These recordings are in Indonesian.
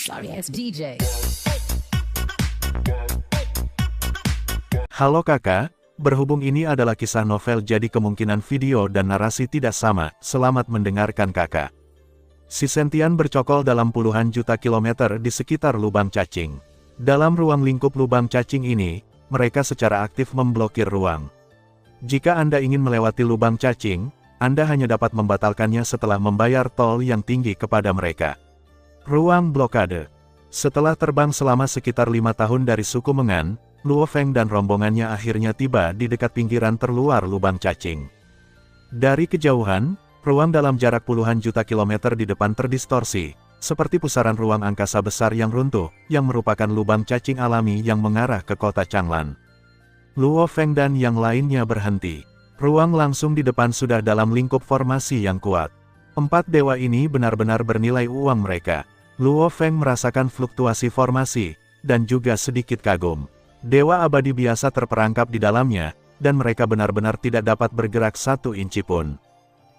Sorry ass DJ. Halo kakak, berhubung ini adalah kisah novel jadi kemungkinan video dan narasi tidak sama, selamat mendengarkan kakak. Si Sentian bercokol dalam puluhan juta kilometer di sekitar lubang cacing. Dalam ruang lingkup lubang cacing ini, mereka secara aktif memblokir ruang. Jika Anda ingin melewati lubang cacing, Anda hanya dapat membatalkannya setelah membayar tol yang tinggi kepada mereka. Ruang blokade. Setelah terbang selama sekitar 5 tahun dari suku Mengan, Luo Feng dan rombongannya akhirnya tiba di dekat pinggiran terluar lubang cacing. Dari kejauhan, ruang dalam jarak puluhan juta kilometer di depan terdistorsi, seperti pusaran ruang angkasa besar yang runtuh, yang merupakan lubang cacing alami yang mengarah ke kota Changlan. Luo Feng dan yang lainnya berhenti. Ruang langsung di depan sudah dalam lingkup formasi yang kuat. 4 dewa ini benar-benar bernilai uang mereka. Luo Feng merasakan fluktuasi formasi, dan juga sedikit kagum. Dewa abadi biasa terperangkap di dalamnya, dan mereka benar-benar tidak dapat bergerak 1 inci pun.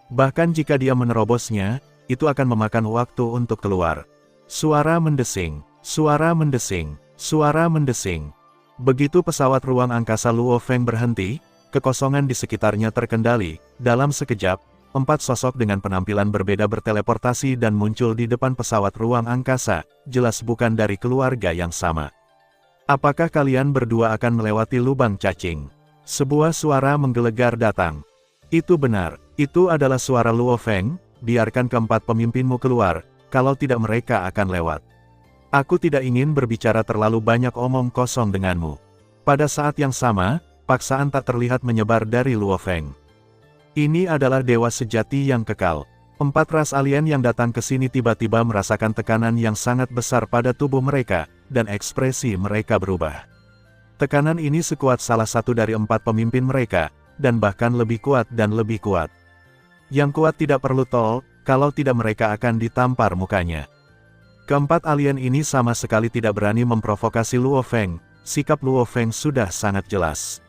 Bahkan jika dia menerobosnya, itu akan memakan waktu untuk keluar. Suara mendesing, suara mendesing, suara mendesing. Begitu pesawat ruang angkasa Luo Feng berhenti, kekosongan di sekitarnya terkendali. Dalam sekejap, 4 sosok dengan penampilan berbeda berteleportasi dan muncul di depan pesawat ruang angkasa, jelas bukan dari keluarga yang sama. Apakah kalian berdua akan melewati lubang cacing? Sebuah suara menggelegar datang. Itu benar, itu adalah suara Luo Feng. Biarkan keempat pemimpinmu keluar, kalau tidak mereka akan lewat. Aku tidak ingin berbicara terlalu banyak omong kosong denganmu. Pada saat yang sama, paksaan tak terlihat menyebar dari Luo Feng. Ini adalah dewa sejati yang kekal. 4 ras alien yang datang ke sini tiba-tiba merasakan tekanan yang sangat besar pada tubuh mereka, dan ekspresi mereka berubah. Tekanan ini sekuat salah satu dari 4 pemimpin mereka, dan bahkan lebih kuat dan lebih kuat. Yang kuat tidak perlu tol, kalau tidak mereka akan ditampar mukanya. Keempat alien ini sama sekali tidak berani memprovokasi Luo Feng, sikap Luo Feng sudah sangat jelas.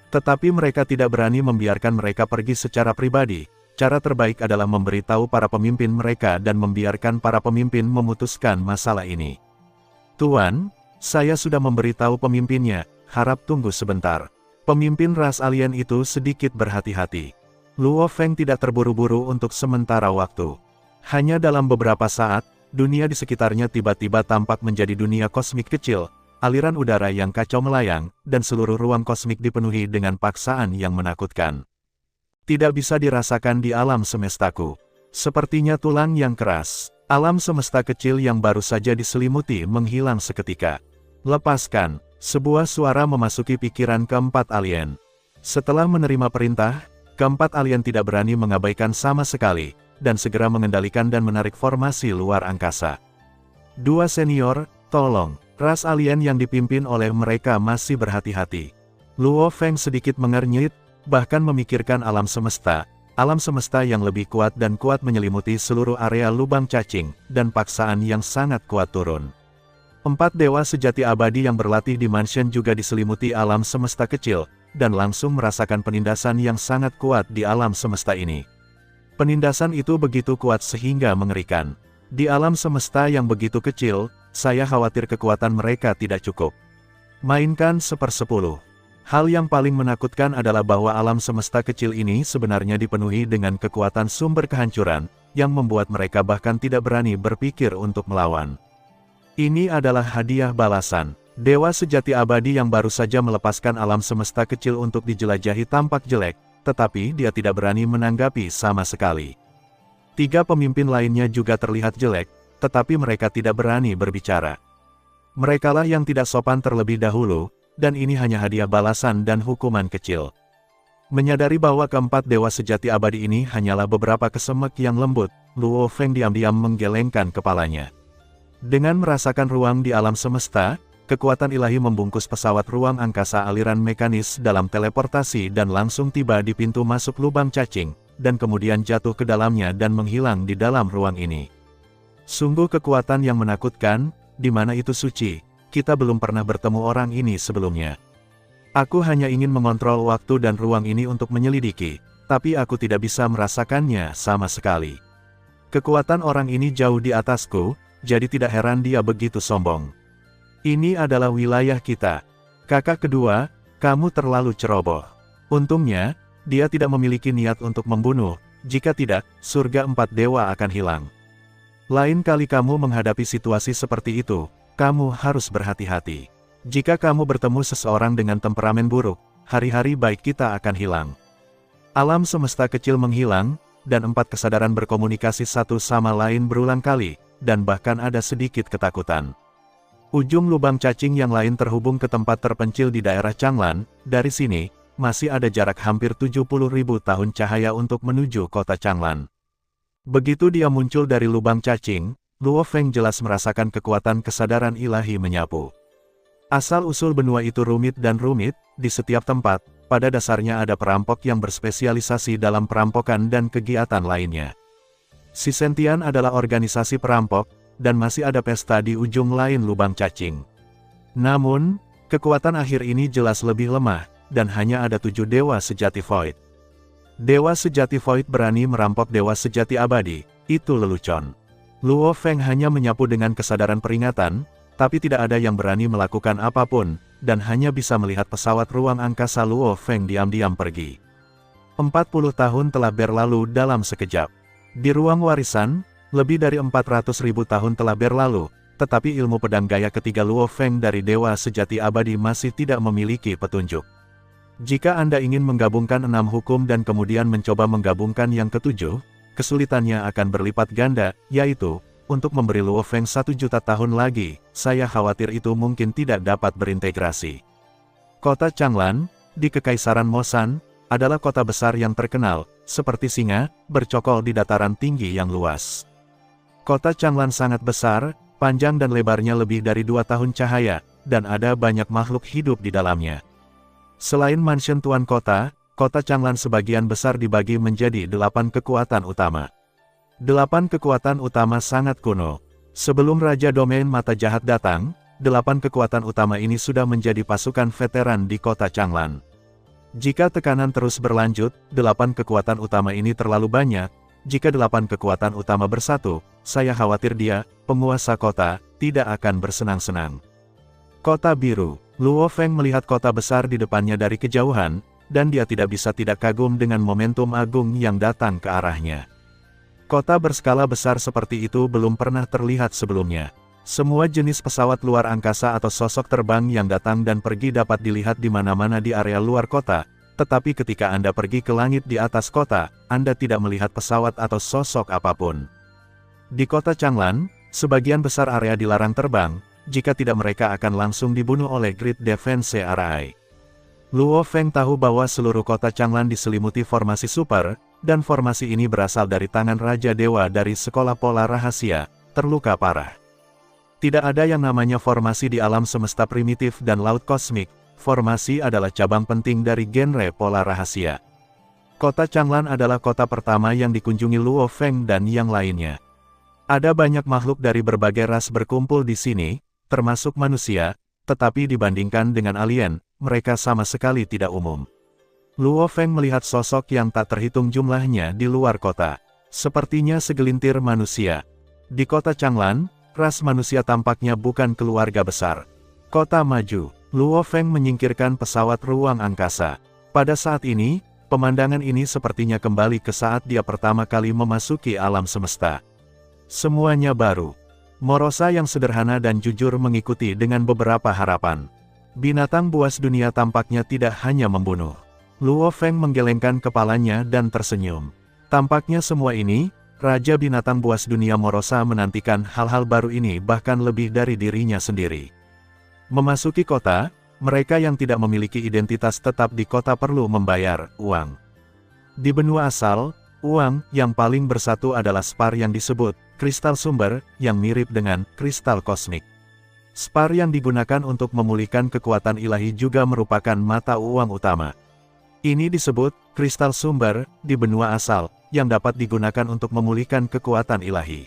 Tetapi mereka tidak berani membiarkan mereka pergi secara pribadi. Cara terbaik adalah memberitahu para pemimpin mereka dan membiarkan para pemimpin memutuskan masalah ini. Tuan, saya sudah memberitahu pemimpinnya, harap tunggu sebentar. Pemimpin ras alien itu sedikit berhati-hati. Luo Feng tidak terburu-buru untuk sementara waktu. Hanya dalam beberapa saat, dunia di sekitarnya tiba-tiba tampak menjadi dunia kosmik kecil, aliran udara yang kacau melayang, dan seluruh ruang kosmik dipenuhi dengan paksaan yang menakutkan. Tidak bisa dirasakan di alam semestaku. Sepertinya tulang yang keras. Alam semesta kecil yang baru saja diselimuti menghilang seketika. Lepaskan. Sebuah suara memasuki pikiran keempat alien. Setelah menerima perintah, keempat alien tidak berani mengabaikan sama sekali, dan segera mengendalikan dan menarik formasi luar angkasa. 2 senior, tolong. Ras alien yang dipimpin oleh mereka masih berhati-hati. Luo Feng sedikit mengernyit, bahkan memikirkan alam semesta yang lebih kuat dan kuat menyelimuti seluruh area lubang cacing, dan paksaan yang sangat kuat turun. 4 dewa sejati abadi yang berlatih di mansion juga diselimuti alam semesta kecil, dan langsung merasakan penindasan yang sangat kuat di alam semesta ini. Penindasan itu begitu kuat sehingga mengerikan. Di alam semesta yang begitu kecil, saya khawatir kekuatan mereka tidak cukup. Mainkan 1/10. Hal yang paling menakutkan adalah bahwa alam semesta kecil ini sebenarnya dipenuhi dengan kekuatan sumber kehancuran, yang membuat mereka bahkan tidak berani berpikir untuk melawan. Ini adalah hadiah balasan. Dewa sejati abadi yang baru saja melepaskan alam semesta kecil untuk dijelajahi tampak jelek, tetapi dia tidak berani menanggapi sama sekali. 3 pemimpin lainnya juga terlihat jelek, tetapi mereka tidak berani berbicara. Merekalah yang tidak sopan terlebih dahulu, dan ini hanya hadiah balasan dan hukuman kecil. Menyadari bahwa keempat dewa sejati abadi ini hanyalah beberapa kesemek yang lembut, Luo Feng diam-diam menggelengkan kepalanya. Dengan merasakan ruang di alam semesta, kekuatan ilahi membungkus pesawat ruang angkasa aliran mekanis dalam teleportasi dan langsung tiba di pintu masuk lubang cacing, dan kemudian jatuh ke dalamnya dan menghilang di dalam ruang ini. Sungguh kekuatan yang menakutkan, di mana itu suci. Kita belum pernah bertemu orang ini sebelumnya. Aku hanya ingin mengontrol waktu dan ruang ini untuk menyelidiki, tapi aku tidak bisa merasakannya sama sekali. Kekuatan orang ini jauh di atasku, jadi tidak heran dia begitu sombong. Ini adalah wilayah kita. Kakak kedua, kamu terlalu ceroboh. Untungnya, dia tidak memiliki niat untuk membunuh, jika tidak, surga 4 dewa akan hilang. Lain kali kamu menghadapi situasi seperti itu, kamu harus berhati-hati. Jika kamu bertemu seseorang dengan temperamen buruk, hari-hari baik kita akan hilang. Alam semesta kecil menghilang, dan 4 kesadaran berkomunikasi satu sama lain berulang kali, dan bahkan ada sedikit ketakutan. Ujung lubang cacing yang lain terhubung ke tempat terpencil di daerah Changlan. Dari sini, masih ada jarak hampir 70.000 tahun cahaya untuk menuju kota Changlan. Begitu dia muncul dari lubang cacing, Luo Feng jelas merasakan kekuatan kesadaran ilahi menyapu. Asal-usul benua itu rumit dan rumit, di setiap tempat, pada dasarnya ada perampok yang berspesialisasi dalam perampokan dan kegiatan lainnya. Sisentian adalah organisasi perampok, dan masih ada pesta di ujung lain lubang cacing. Namun, kekuatan akhir ini jelas lebih lemah, dan hanya ada 7 dewa sejati void. Dewa sejati void berani merampok dewa sejati abadi, itu lelucon. Luo Feng hanya menyapu dengan kesadaran peringatan, tapi tidak ada yang berani melakukan apapun, dan hanya bisa melihat pesawat ruang angkasa Luo Feng diam-diam pergi. 40 tahun telah berlalu dalam sekejap. Di ruang warisan, lebih dari 400.000 tahun telah berlalu, tetapi ilmu pedang gaya ketiga Luo Feng dari Dewa Sejati Abadi masih tidak memiliki petunjuk. Jika Anda ingin menggabungkan 6 hukum dan kemudian mencoba menggabungkan yang ketujuh, kesulitannya akan berlipat ganda, yaitu, untuk memberi Luo Feng 1 juta tahun lagi, saya khawatir itu mungkin tidak dapat berintegrasi. Kota Changlan, di Kekaisaran Mosan, adalah kota besar yang terkenal, seperti singa, bercokol di dataran tinggi yang luas. Kota Changlan sangat besar, panjang dan lebarnya lebih dari 2 tahun cahaya, dan ada banyak makhluk hidup di dalamnya. Selain mansion tuan kota, kota Changlan sebagian besar dibagi menjadi 8 kekuatan utama. 8 kekuatan utama sangat kuno. Sebelum Raja Domain Mata Jahat datang, 8 kekuatan utama ini sudah menjadi pasukan veteran di kota Changlan. Jika tekanan terus berlanjut, 8 kekuatan utama ini terlalu banyak. Jika 8 kekuatan utama bersatu, saya khawatir dia, penguasa kota, tidak akan bersenang-senang. Kota Biru. Luo Feng melihat kota besar di depannya dari kejauhan, dan dia tidak bisa tidak kagum dengan momentum agung yang datang ke arahnya. Kota berskala besar seperti itu belum pernah terlihat sebelumnya. Semua jenis pesawat luar angkasa atau sosok terbang yang datang dan pergi dapat dilihat di mana-mana di area luar kota. Tetapi ketika Anda pergi ke langit di atas kota, Anda tidak melihat pesawat atau sosok apapun. Di kota Changlan, sebagian besar area dilarang terbang, jika tidak mereka akan langsung dibunuh oleh Great Defense Array. Luo Feng tahu bahwa seluruh kota Changlan diselimuti formasi super, dan formasi ini berasal dari tangan Raja Dewa dari Sekolah Pola Rahasia, terluka parah. Tidak ada yang namanya formasi di alam semesta primitif dan laut kosmik. Formasi adalah cabang penting dari genre pola rahasia. Kota Changlan adalah kota pertama yang dikunjungi Luo Feng dan yang lainnya. Ada banyak makhluk dari berbagai ras berkumpul di sini, termasuk manusia, tetapi dibandingkan dengan alien, mereka sama sekali tidak umum. Luo Feng melihat sosok yang tak terhitung jumlahnya di luar kota. Sepertinya segelintir manusia. Di kota Changlan, ras manusia tampaknya bukan keluarga besar. Kota maju. Luo Feng menyingkirkan pesawat ruang angkasa. Pada saat ini, pemandangan ini sepertinya kembali ke saat dia pertama kali memasuki alam semesta. Semuanya baru. Morosa yang sederhana dan jujur mengikuti dengan beberapa harapan. Binatang buas dunia tampaknya tidak hanya membunuh. Luo Feng menggelengkan kepalanya dan tersenyum. Tampaknya semua ini, Raja Binatang Buas Dunia Morosa menantikan hal-hal baru ini bahkan lebih dari dirinya sendiri. Memasuki kota, mereka yang tidak memiliki identitas tetap di kota perlu membayar uang. Di benua asal, uang yang paling bersatu adalah spar yang disebut kristal sumber, yang mirip dengan kristal kosmik. Spar yang digunakan untuk memulihkan kekuatan ilahi juga merupakan mata uang utama. Ini disebut kristal sumber di benua asal, yang dapat digunakan untuk memulihkan kekuatan ilahi.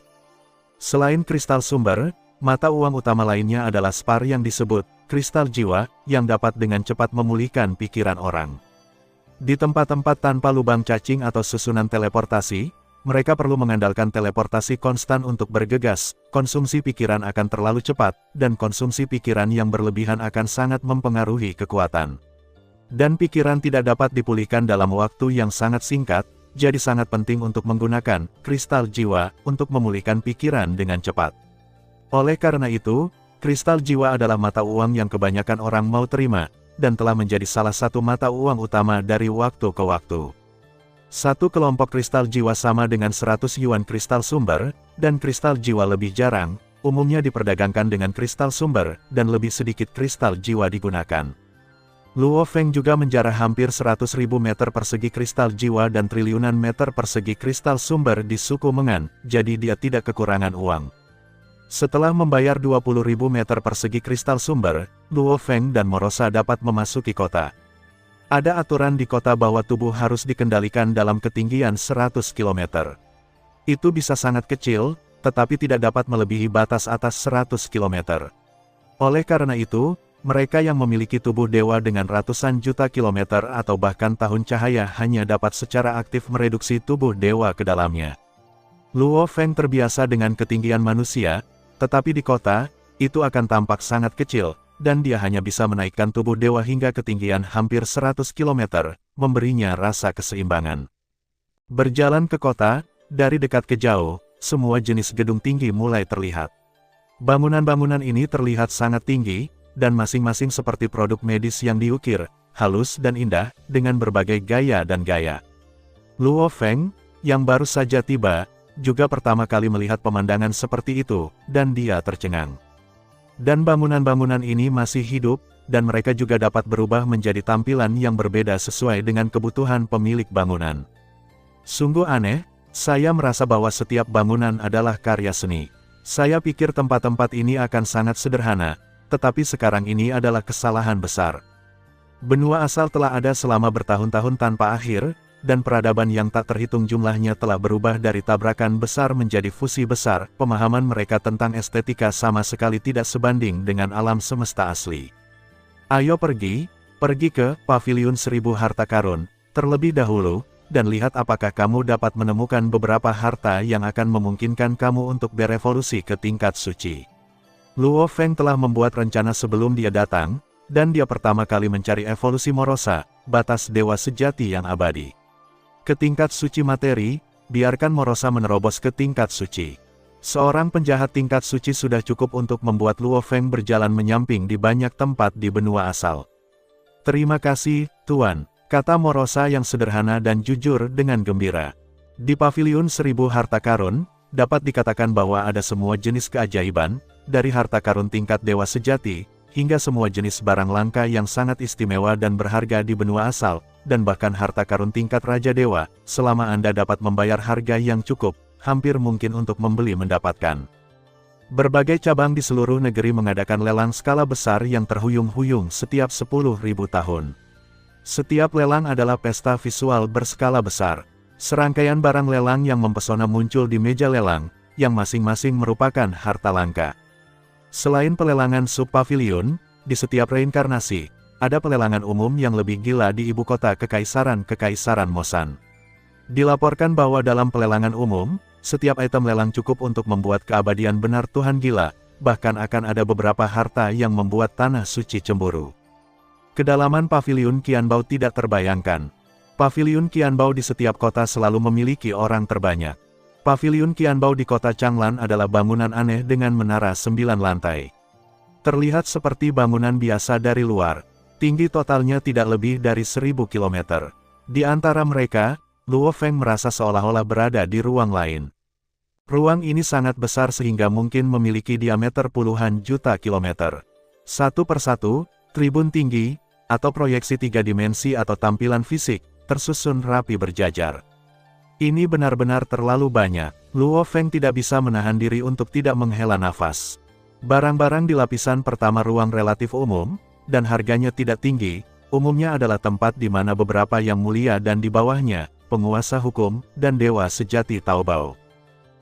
Selain kristal sumber, mata uang utama lainnya adalah spar yang disebut kristal jiwa, yang dapat dengan cepat memulihkan pikiran orang. Di tempat-tempat tanpa lubang cacing atau susunan teleportasi, mereka perlu mengandalkan teleportasi konstan untuk bergegas, konsumsi pikiran akan terlalu cepat, dan konsumsi pikiran yang berlebihan akan sangat mempengaruhi kekuatan. Dan pikiran tidak dapat dipulihkan dalam waktu yang sangat singkat, jadi sangat penting untuk menggunakan kristal jiwa untuk memulihkan pikiran dengan cepat. Oleh karena itu, kristal jiwa adalah mata uang yang kebanyakan orang mau terima, dan telah menjadi salah satu mata uang utama dari waktu ke waktu. Satu kelompok kristal jiwa sama dengan 100 yuan kristal sumber, dan kristal jiwa lebih jarang, umumnya diperdagangkan dengan kristal sumber, dan lebih sedikit kristal jiwa digunakan. Luo Feng juga menjarah hampir 100.000 meter persegi kristal jiwa dan triliunan meter persegi kristal sumber di suku Mengan, jadi dia tidak kekurangan uang. Setelah membayar 20.000 meter persegi kristal sumber, Luo Feng dan Morosa dapat memasuki kota. Ada aturan di kota bahwa tubuh harus dikendalikan dalam ketinggian 100 km. Itu bisa sangat kecil, tetapi tidak dapat melebihi batas atas 100 km. Oleh karena itu, mereka yang memiliki tubuh dewa dengan ratusan juta kilometer atau bahkan tahun cahaya hanya dapat secara aktif mereduksi tubuh dewa ke dalamnya. Luo Feng terbiasa dengan ketinggian manusia, tetapi di kota, itu akan tampak sangat kecil, dan dia hanya bisa menaikkan tubuh dewa hingga ketinggian hampir 100 km, memberinya rasa keseimbangan. Berjalan ke kota, dari dekat ke jauh, semua jenis gedung tinggi mulai terlihat. Bangunan-bangunan ini terlihat sangat tinggi, dan masing-masing seperti produk medis yang diukir, halus dan indah, dengan berbagai gaya dan gaya. Luo Feng, yang baru saja tiba, juga pertama kali melihat pemandangan seperti itu, dan dia tercengang. Dan bangunan-bangunan ini masih hidup, dan mereka juga dapat berubah menjadi tampilan yang berbeda sesuai dengan kebutuhan pemilik bangunan. Sungguh aneh, saya merasa bahwa setiap bangunan adalah karya seni. Saya pikir tempat-tempat ini akan sangat sederhana, tetapi sekarang ini adalah kesalahan besar. Benua asal telah ada selama bertahun-tahun tanpa akhir, dan peradaban yang tak terhitung jumlahnya telah berubah dari tabrakan besar menjadi fusi besar. Pemahaman mereka tentang estetika sama sekali tidak sebanding dengan alam semesta asli. Ayo pergi ke Paviliun 1000 Harta Karun, terlebih dahulu, dan lihat apakah kamu dapat menemukan beberapa harta yang akan memungkinkan kamu untuk berevolusi ke tingkat suci. Luo Feng telah membuat rencana sebelum dia datang, dan dia pertama kali mencari evolusi Morosa, batas dewa sejati yang abadi. Ke tingkat suci materi, biarkan Morosa menerobos ke tingkat suci. Seorang penjahat tingkat suci sudah cukup untuk membuat Luo Feng berjalan menyamping di banyak tempat di benua asal. Terima kasih, Tuan, kata Morosa yang sederhana dan jujur dengan gembira. Di Paviliun 1000 Harta Karun, dapat dikatakan bahwa ada semua jenis keajaiban, dari harta karun tingkat dewa sejati, hingga semua jenis barang langka yang sangat istimewa dan berharga di benua asal, dan bahkan harta karun tingkat Raja Dewa, selama Anda dapat membayar harga yang cukup, hampir mungkin untuk membeli mendapatkan. Berbagai cabang di seluruh negeri mengadakan lelang skala besar yang terhuyung-huyung setiap 10.000 tahun. Setiap lelang adalah pesta visual berskala besar. Serangkaian barang lelang yang mempesona muncul di meja lelang, yang masing-masing merupakan harta langka. Selain pelelangan sub-pavilion, di setiap reinkarnasi, ada pelelangan umum yang lebih gila di ibu kota Kekaisaran Mosan. Dilaporkan bahwa dalam pelelangan umum, setiap item lelang cukup untuk membuat keabadian benar Tuhan gila, bahkan akan ada beberapa harta yang membuat tanah suci cemburu. Kedalaman Paviliun Qianbao tidak terbayangkan. Paviliun Qianbao di setiap kota selalu memiliki orang terbanyak. Paviliun Qianbao di kota Changlan adalah bangunan aneh dengan menara 9 lantai. Terlihat seperti bangunan biasa dari luar, tinggi totalnya tidak lebih dari 1000 km. Di antara mereka, Luo Feng merasa seolah-olah berada di ruang lain. Ruang ini sangat besar sehingga mungkin memiliki diameter puluhan juta kilometer. Satu persatu, tribun tinggi, atau proyeksi 3 dimensi atau tampilan fisik, tersusun rapi berjajar. Ini benar-benar terlalu banyak. Luo Feng tidak bisa menahan diri untuk tidak menghela nafas. Barang-barang di lapisan pertama ruang relatif umum, dan harganya tidak tinggi, umumnya adalah tempat di mana beberapa yang mulia dan di bawahnya, penguasa hukum, dan dewa sejati Taobao.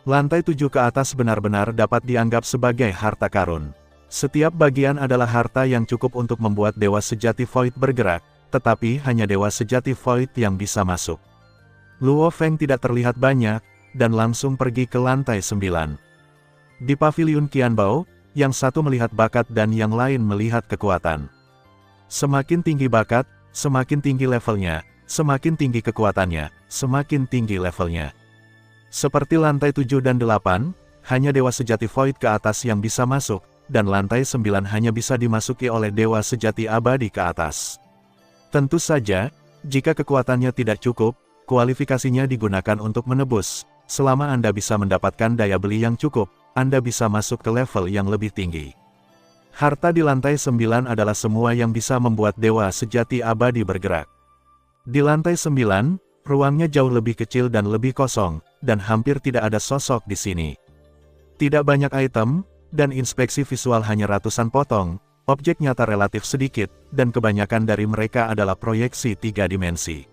Lantai 7 ke atas benar-benar dapat dianggap sebagai harta karun. Setiap bagian adalah harta yang cukup untuk membuat dewa sejati Void bergerak, tetapi hanya dewa sejati Void yang bisa masuk. Luo Feng tidak terlihat banyak, dan langsung pergi ke lantai 9. Di paviliun Qianbao, yang satu melihat bakat dan yang lain melihat kekuatan. Semakin tinggi bakat, semakin tinggi levelnya, semakin tinggi kekuatannya, semakin tinggi levelnya. Seperti lantai 7 dan 8, hanya Dewa Sejati Void ke atas yang bisa masuk, dan lantai 9 hanya bisa dimasuki oleh Dewa Sejati Abadi ke atas. Tentu saja, jika kekuatannya tidak cukup, kualifikasinya digunakan untuk menebus. Selama Anda bisa mendapatkan daya beli yang cukup, Anda bisa masuk ke level yang lebih tinggi. Harta di lantai 9 adalah semua yang bisa membuat Dewa Sejati Abadi bergerak. Di lantai 9, ruangnya jauh lebih kecil dan lebih kosong, dan hampir tidak ada sosok di sini. Tidak banyak item, dan inspeksi visual hanya ratusan potong, objek nyata relatif sedikit, dan kebanyakan dari mereka adalah proyeksi 3 dimensi.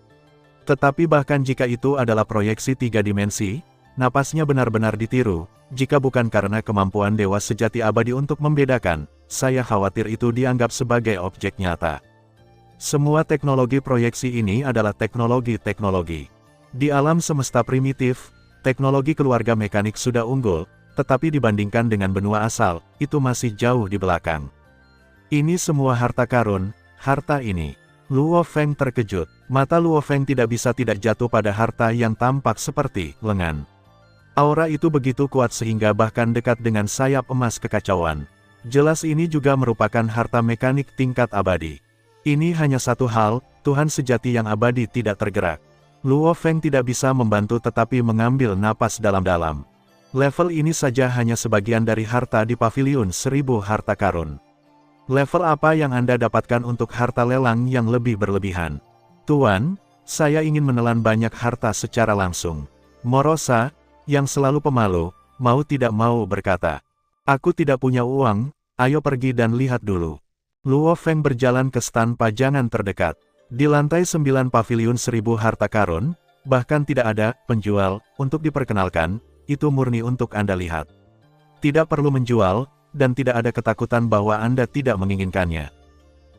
Tetapi bahkan jika itu adalah proyeksi 3 dimensi, napasnya benar-benar ditiru, jika bukan karena kemampuan Dewa Sejati Abadi untuk membedakan, saya khawatir itu dianggap sebagai objek nyata. Semua teknologi proyeksi ini adalah teknologi-teknologi. Di alam semesta primitif, teknologi keluarga mekanik sudah unggul, tetapi dibandingkan dengan benua asal, itu masih jauh di belakang. Ini semua harta karun, harta ini. Luo Feng terkejut. Mata Luo Feng tidak bisa tidak jatuh pada harta yang tampak seperti lengan. Aura itu begitu kuat sehingga bahkan dekat dengan sayap emas kekacauan. Jelas ini juga merupakan harta mekanik tingkat abadi. Ini hanya satu hal, Tuhan sejati yang abadi tidak tergerak. Luo Feng tidak bisa membantu tetapi mengambil napas dalam-dalam. Level ini saja hanya sebagian dari harta di paviliun 1000 harta karun. Level apa yang Anda dapatkan untuk harta lelang yang lebih berlebihan? Tuan, saya ingin menelan banyak harta secara langsung. Morosa, yang selalu pemalu, mau tidak mau berkata, "Aku tidak punya uang, ayo pergi dan lihat dulu." Luo Feng berjalan ke stan pajangan terdekat. Di lantai 9 paviliun 1000 harta karun, bahkan tidak ada penjual untuk diperkenalkan. Itu murni untuk Anda lihat. Tidak perlu menjual, dan tidak ada ketakutan bahwa Anda tidak menginginkannya.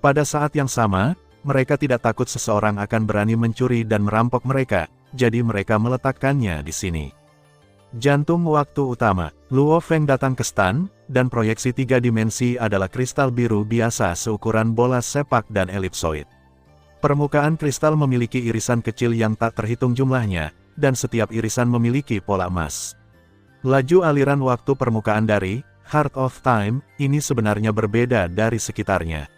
Pada saat yang sama, mereka tidak takut seseorang akan berani mencuri dan merampok mereka, jadi mereka meletakkannya di sini. Jantung waktu utama. Luo Feng datang ke stan, dan proyeksi 3 dimensi adalah kristal biru biasa seukuran bola sepak dan elipsoid. Permukaan kristal memiliki irisan kecil yang tak terhitung jumlahnya, dan setiap irisan memiliki pola emas. Laju aliran waktu permukaan dari Heart of Time ini sebenarnya berbeda dari sekitarnya.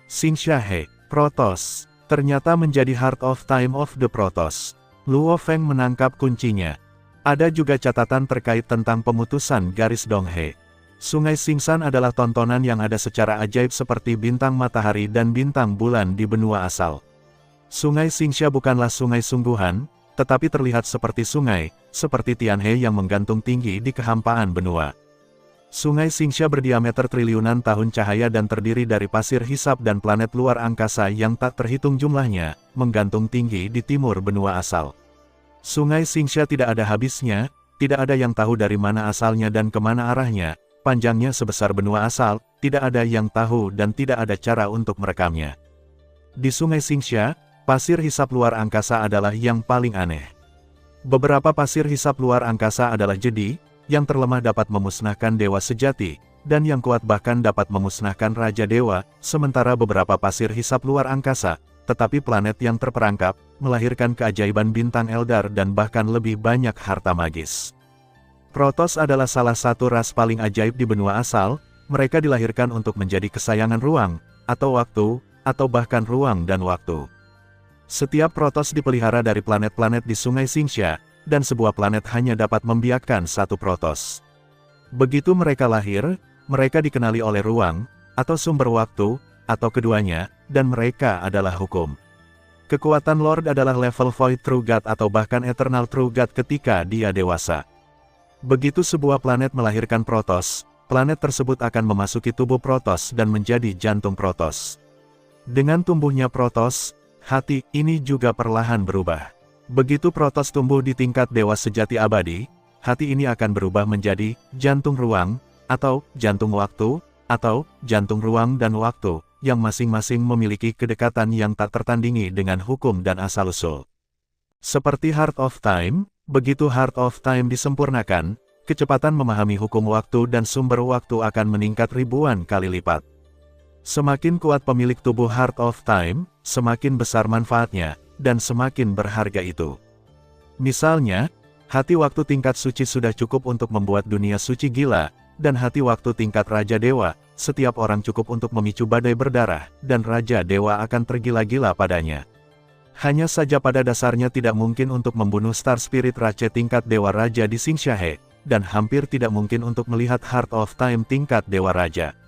Xingxia Protoss ternyata menjadi Heart of Time of the Protoss. Luo Feng menangkap kuncinya. Ada juga catatan terkait tentang pemutusan garis Donghe. Sungai Xingsan adalah tontonan yang ada secara ajaib seperti bintang matahari dan bintang bulan di benua asal. Sungai Xingxia bukanlah sungai sungguhan, tetapi terlihat seperti sungai, seperti Tianhe yang menggantung tinggi di kehampaan benua. Sungai Xingxia berdiameter triliunan tahun cahaya dan terdiri dari pasir hisap dan planet luar angkasa yang tak terhitung jumlahnya, menggantung tinggi di timur benua asal. Sungai Xingxia tidak ada habisnya, tidak ada yang tahu dari mana asalnya dan kemana arahnya, panjangnya sebesar benua asal, tidak ada yang tahu dan tidak ada cara untuk merekamnya. Di Sungai Xingxia, pasir hisap luar angkasa adalah yang paling aneh. Beberapa pasir hisap luar angkasa adalah jedi, yang terlemah dapat memusnahkan dewa sejati, dan yang kuat bahkan dapat memusnahkan raja dewa, sementara beberapa pasir hisap luar angkasa, tetapi planet yang terperangkap, melahirkan keajaiban bintang Eldar dan bahkan lebih banyak harta magis. Protoss adalah salah satu ras paling ajaib di benua asal, mereka dilahirkan untuk menjadi kesayangan ruang, atau waktu, atau bahkan ruang dan waktu. Setiap Protoss dipelihara dari planet-planet di Sungai Xingxia, dan sebuah planet hanya dapat membiakkan satu Protoss. Begitu mereka lahir, mereka dikenali oleh ruang, atau sumber waktu, atau keduanya, dan mereka adalah hukum. Kekuatan Lord adalah level Void True God atau bahkan Eternal True God ketika dia dewasa. Begitu sebuah planet melahirkan Protoss, planet tersebut akan memasuki tubuh Protoss dan menjadi jantung Protoss. Dengan tumbuhnya Protoss, hati ini juga perlahan berubah. Begitu Protoss tumbuh di tingkat dewa sejati abadi, hati ini akan berubah menjadi jantung ruang, atau jantung waktu, atau jantung ruang dan waktu, yang masing-masing memiliki kedekatan yang tak tertandingi dengan hukum dan asal-usul. Seperti Heart of Time, Begitu Heart of Time disempurnakan, kecepatan memahami hukum waktu dan sumber waktu akan meningkat ribuan kali lipat. Semakin kuat pemilik tubuh Heart of Time, semakin besar manfaatnya, dan semakin berharga itu. Misalnya, hati waktu tingkat suci sudah cukup untuk membuat dunia suci gila, dan hati waktu tingkat Raja Dewa, setiap orang cukup untuk memicu badai berdarah, dan Raja Dewa akan tergila-gila padanya. Hanya saja pada dasarnya tidak mungkin untuk membunuh Star Spirit Rache tingkat Dewa Raja di Xingxia, dan hampir tidak mungkin untuk melihat Heart of Time tingkat Dewa Raja.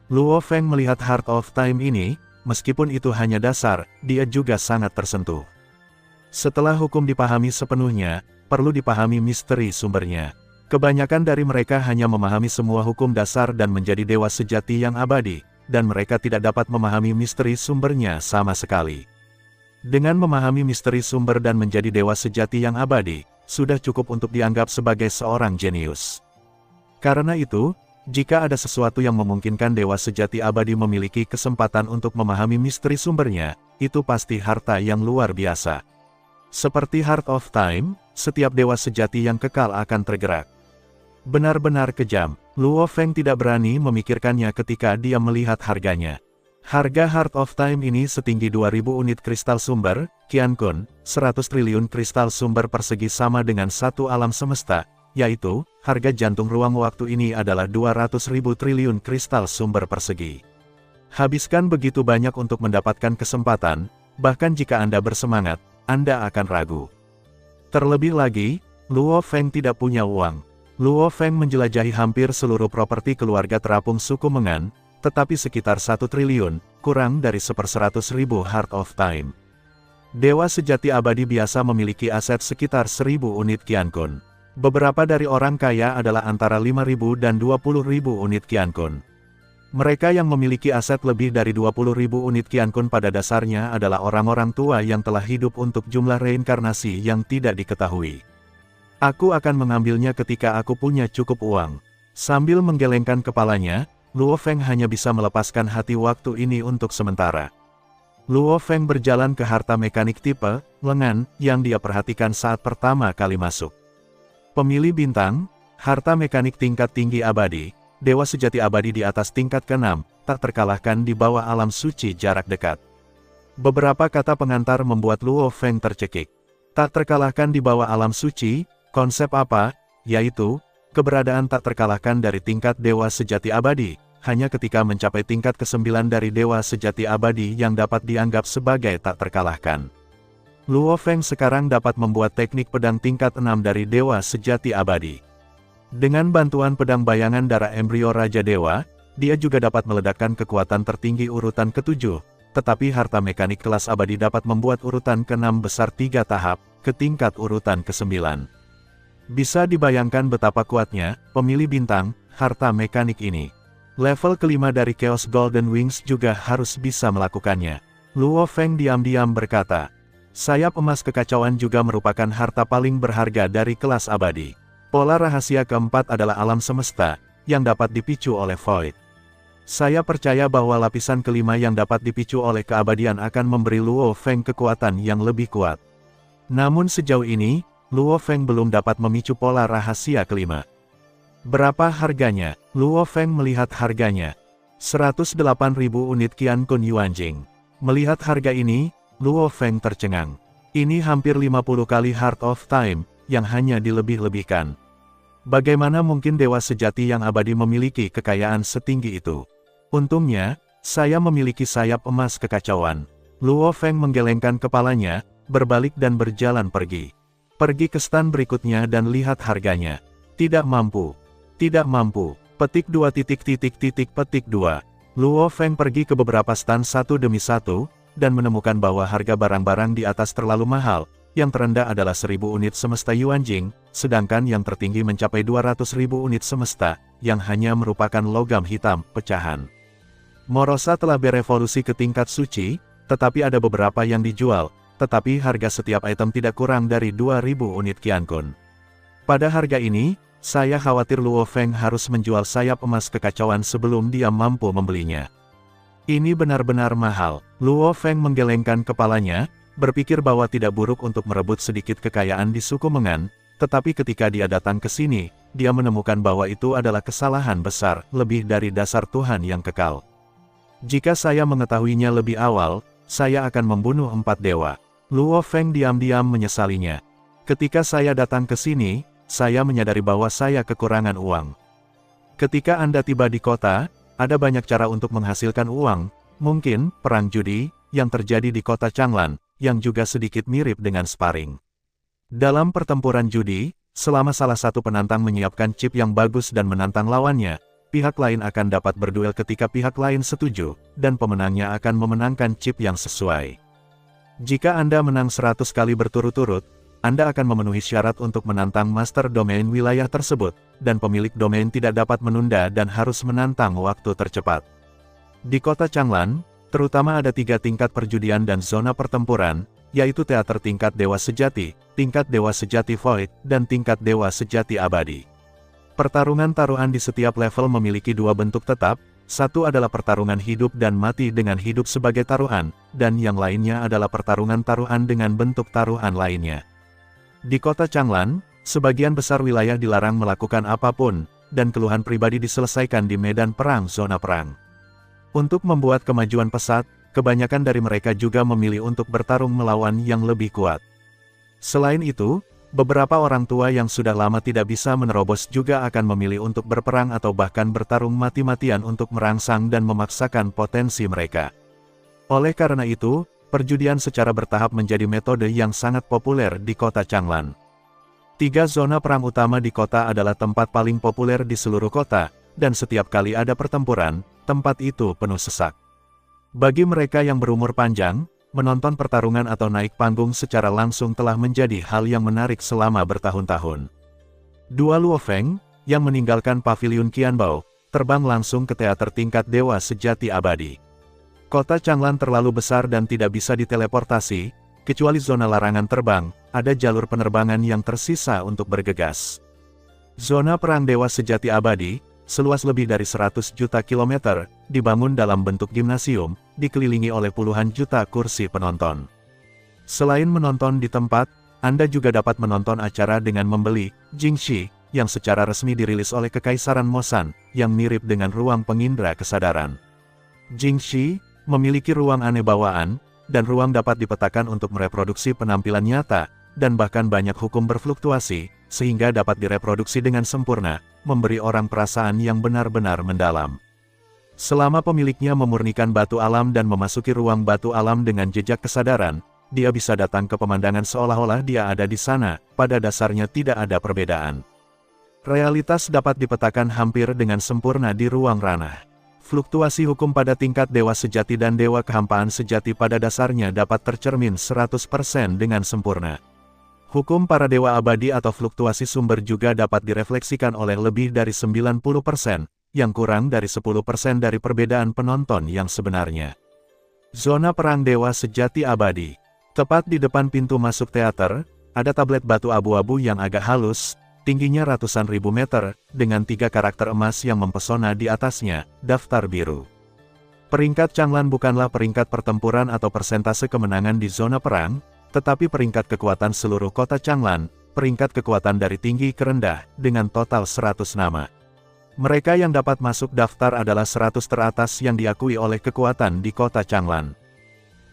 Luo Feng melihat Heart of Time ini, meskipun itu hanya dasar, dia juga sangat tersentuh. Setelah hukum dipahami sepenuhnya, perlu dipahami misteri sumbernya. Kebanyakan dari mereka hanya memahami semua hukum dasar dan menjadi dewa sejati yang abadi, dan mereka tidak dapat memahami misteri sumbernya sama sekali. Dengan memahami misteri sumber dan menjadi dewa sejati yang abadi, sudah cukup untuk dianggap sebagai seorang jenius. Karena itu, jika ada sesuatu yang memungkinkan dewa sejati abadi memiliki kesempatan untuk memahami misteri sumbernya, itu pasti harta yang luar biasa. Seperti Heart of Time, setiap dewa sejati yang kekal akan tergerak. Benar-benar kejam, Luo Feng tidak berani memikirkannya ketika dia melihat harganya. Harga Heart of Time ini setinggi 2000 unit kristal sumber, Qiankun, 100 triliun kristal sumber persegi sama dengan satu alam semesta, yaitu, harga jantung ruang waktu ini adalah 200.000 triliun kristal sumber persegi. Habiskan begitu banyak untuk mendapatkan kesempatan, bahkan jika Anda bersemangat, Anda akan ragu. Terlebih lagi, Luo Feng tidak punya uang. Luo Feng menjelajahi hampir seluruh properti keluarga terapung suku Mengan, tetapi sekitar 1 triliun, kurang dari 1/100.000 Heart of Time. Dewa sejati abadi biasa memiliki aset sekitar 1000 unit Qiankun. Beberapa dari orang kaya adalah antara 5.000 dan 20.000 unit Qiankun. Mereka yang memiliki aset lebih dari 20.000 unit Qiankun pada dasarnya adalah orang-orang tua yang telah hidup untuk jumlah reinkarnasi yang tidak diketahui. Aku akan mengambilnya ketika aku punya cukup uang. Sambil menggelengkan kepalanya, Luo Feng hanya bisa melepaskan hati waktu ini untuk sementara. Luo Feng berjalan ke harta mekanik tipe lengan yang dia perhatikan saat pertama kali masuk. Pemilih bintang, harta mekanik tingkat tinggi abadi, dewa sejati abadi di atas tingkat ke-6, tak terkalahkan di bawah alam suci jarak dekat. Beberapa kata pengantar membuat Luo Feng tercekik. Tak terkalahkan di bawah alam suci. Konsep apa? Yaitu, keberadaan tak terkalahkan dari tingkat dewa sejati abadi, hanya ketika mencapai tingkat ke-9 dari dewa sejati abadi yang dapat dianggap sebagai tak terkalahkan. Luo Feng sekarang dapat membuat teknik pedang tingkat 6 dari dewa sejati abadi. Dengan bantuan pedang bayangan darah embrio Raja Dewa, dia juga dapat meledakkan kekuatan tertinggi urutan ke-7, tetapi harta mekanik kelas abadi dapat membuat urutan ke-6 besar 3 tahap, ke tingkat urutan ke-9. Bisa dibayangkan betapa kuatnya, pemilih bintang, harta mekanik ini. Level kelima dari Chaos Golden Wings juga harus bisa melakukannya. Luo Feng diam-diam berkata, sayap emas kekacauan juga merupakan harta paling berharga dari kelas abadi. Pola rahasia keempat adalah alam semesta, yang dapat dipicu oleh Void. Saya percaya bahwa lapisan kelima yang dapat dipicu oleh keabadian akan memberi Luo Feng kekuatan yang lebih kuat. Namun sejauh ini, Luo Feng belum dapat memicu pola rahasia kelima. Berapa harganya? Luo Feng melihat harganya. 108.000 unit Qiankun Yuanjing. Melihat harga ini, Luo Feng tercengang. Ini hampir 50 kali Heart of Time, yang hanya dilebih-lebihkan. Bagaimana mungkin dewa sejati yang abadi memiliki kekayaan setinggi itu? Untungnya, saya memiliki sayap emas kekacauan. Luo Feng menggelengkan kepalanya, berbalik dan berjalan pergi. Pergi ke stan berikutnya dan lihat harganya. Tidak mampu. Tidak mampu. Petik 2 petik 2. Luo Feng pergi ke beberapa stan satu demi satu, dan menemukan bahwa harga barang-barang di atas terlalu mahal. Yang terendah adalah 1000 unit semesta Yuanjing, sedangkan yang tertinggi mencapai 200.000 unit semesta, yang hanya merupakan logam hitam, pecahan. Morosa telah berevolusi ke tingkat suci, tetapi ada beberapa yang dijual, tetapi harga setiap item tidak kurang dari 2000 unit Qiankun. Pada harga ini, saya khawatir Luo Feng harus menjual sayap emas kekacauan sebelum dia mampu membelinya. Ini benar-benar mahal. Luo Feng menggelengkan kepalanya, berpikir bahwa tidak buruk untuk merebut sedikit kekayaan di suku Mengan, tetapi ketika dia datang ke sini, dia menemukan bahwa itu adalah kesalahan besar, lebih dari dasar Tuhan yang kekal. Jika saya mengetahuinya lebih awal, saya akan membunuh 4 dewa. Luo Feng diam-diam menyesalinya. Ketika saya datang ke sini, saya menyadari bahwa saya kekurangan uang. Ketika Anda tiba di kota, ada banyak cara untuk menghasilkan uang, mungkin perang judi yang terjadi di kota Changlan, yang juga sedikit mirip dengan sparring. Dalam pertempuran judi, selama salah satu penantang menyiapkan chip yang bagus dan menantang lawannya, pihak lain akan dapat berduel ketika pihak lain setuju, dan pemenangnya akan memenangkan chip yang sesuai. Jika Anda menang 100 kali berturut-turut, Anda akan memenuhi syarat untuk menantang master domain wilayah tersebut, dan pemilik domain tidak dapat menunda dan harus menantang waktu tercepat. Di kota Changlan, terutama ada 3 tingkat perjudian dan zona pertempuran, yaitu teater tingkat dewa sejati, tingkat dewa sejati void, dan tingkat dewa sejati abadi. Pertarungan taruhan di setiap level memiliki 2 bentuk tetap, satu adalah pertarungan hidup dan mati dengan hidup sebagai taruhan, dan yang lainnya adalah pertarungan taruhan dengan bentuk taruhan lainnya. Di kota Changlan, sebagian besar wilayah dilarang melakukan apapun, dan keluhan pribadi diselesaikan di medan perang zona perang. Untuk membuat kemajuan pesat, kebanyakan dari mereka juga memilih untuk bertarung melawan yang lebih kuat. Selain itu, beberapa orang tua yang sudah lama tidak bisa menerobos juga akan memilih untuk berperang atau bahkan bertarung mati-matian untuk merangsang dan memaksakan potensi mereka. Oleh karena itu, perjudian secara bertahap menjadi metode yang sangat populer di kota Changlan. 3 zona perang utama di kota adalah tempat paling populer di seluruh kota, dan setiap kali ada pertempuran, tempat itu penuh sesak. Bagi mereka yang berumur panjang, menonton pertarungan atau naik panggung secara langsung telah menjadi hal yang menarik selama bertahun-tahun. Dua Luo Feng, yang meninggalkan paviliun Qianbao, terbang langsung ke teater tingkat dewa sejati abadi. Kota Changlan terlalu besar dan tidak bisa diteleportasi, kecuali zona larangan terbang, ada jalur penerbangan yang tersisa untuk bergegas. Zona perang dewa sejati abadi, seluas lebih dari 100 juta kilometer, dibangun dalam bentuk gimnasium, dikelilingi oleh puluhan juta kursi penonton. Selain menonton di tempat, Anda juga dapat menonton acara dengan membeli Jingxi, yang secara resmi dirilis oleh Kekaisaran Mosan, yang mirip dengan ruang pengindra kesadaran. Jingxi memiliki ruang aneh bawaan, dan ruang dapat dipetakan untuk mereproduksi penampilan nyata, dan bahkan banyak hukum berfluktuasi, sehingga dapat direproduksi dengan sempurna, memberi orang perasaan yang benar-benar mendalam. Selama pemiliknya memurnikan batu alam dan memasuki ruang batu alam dengan jejak kesadaran, dia bisa datang ke pemandangan seolah-olah dia ada di sana, pada dasarnya tidak ada perbedaan. Realitas dapat dipetakan hampir dengan sempurna di ruang ranah. Fluktuasi hukum pada tingkat dewa sejati dan dewa kehampaan sejati pada dasarnya dapat tercermin 100% dengan sempurna. Hukum para dewa abadi atau fluktuasi sumber juga dapat direfleksikan oleh lebih dari 90%, yang kurang dari 10% dari perbedaan penonton yang sebenarnya. Zona perang dewa sejati abadi. Tepat di depan pintu masuk teater, ada tablet batu abu-abu yang agak halus, tingginya ratusan ribu meter, dengan 3 karakter emas yang mempesona di atasnya, daftar biru. Peringkat Changlan bukanlah peringkat pertempuran atau persentase kemenangan di zona perang, tetapi peringkat kekuatan seluruh kota Changlan, peringkat kekuatan dari tinggi ke rendah, dengan total 100 nama. Mereka yang dapat masuk daftar adalah 100 teratas yang diakui oleh kekuatan di kota Changlan.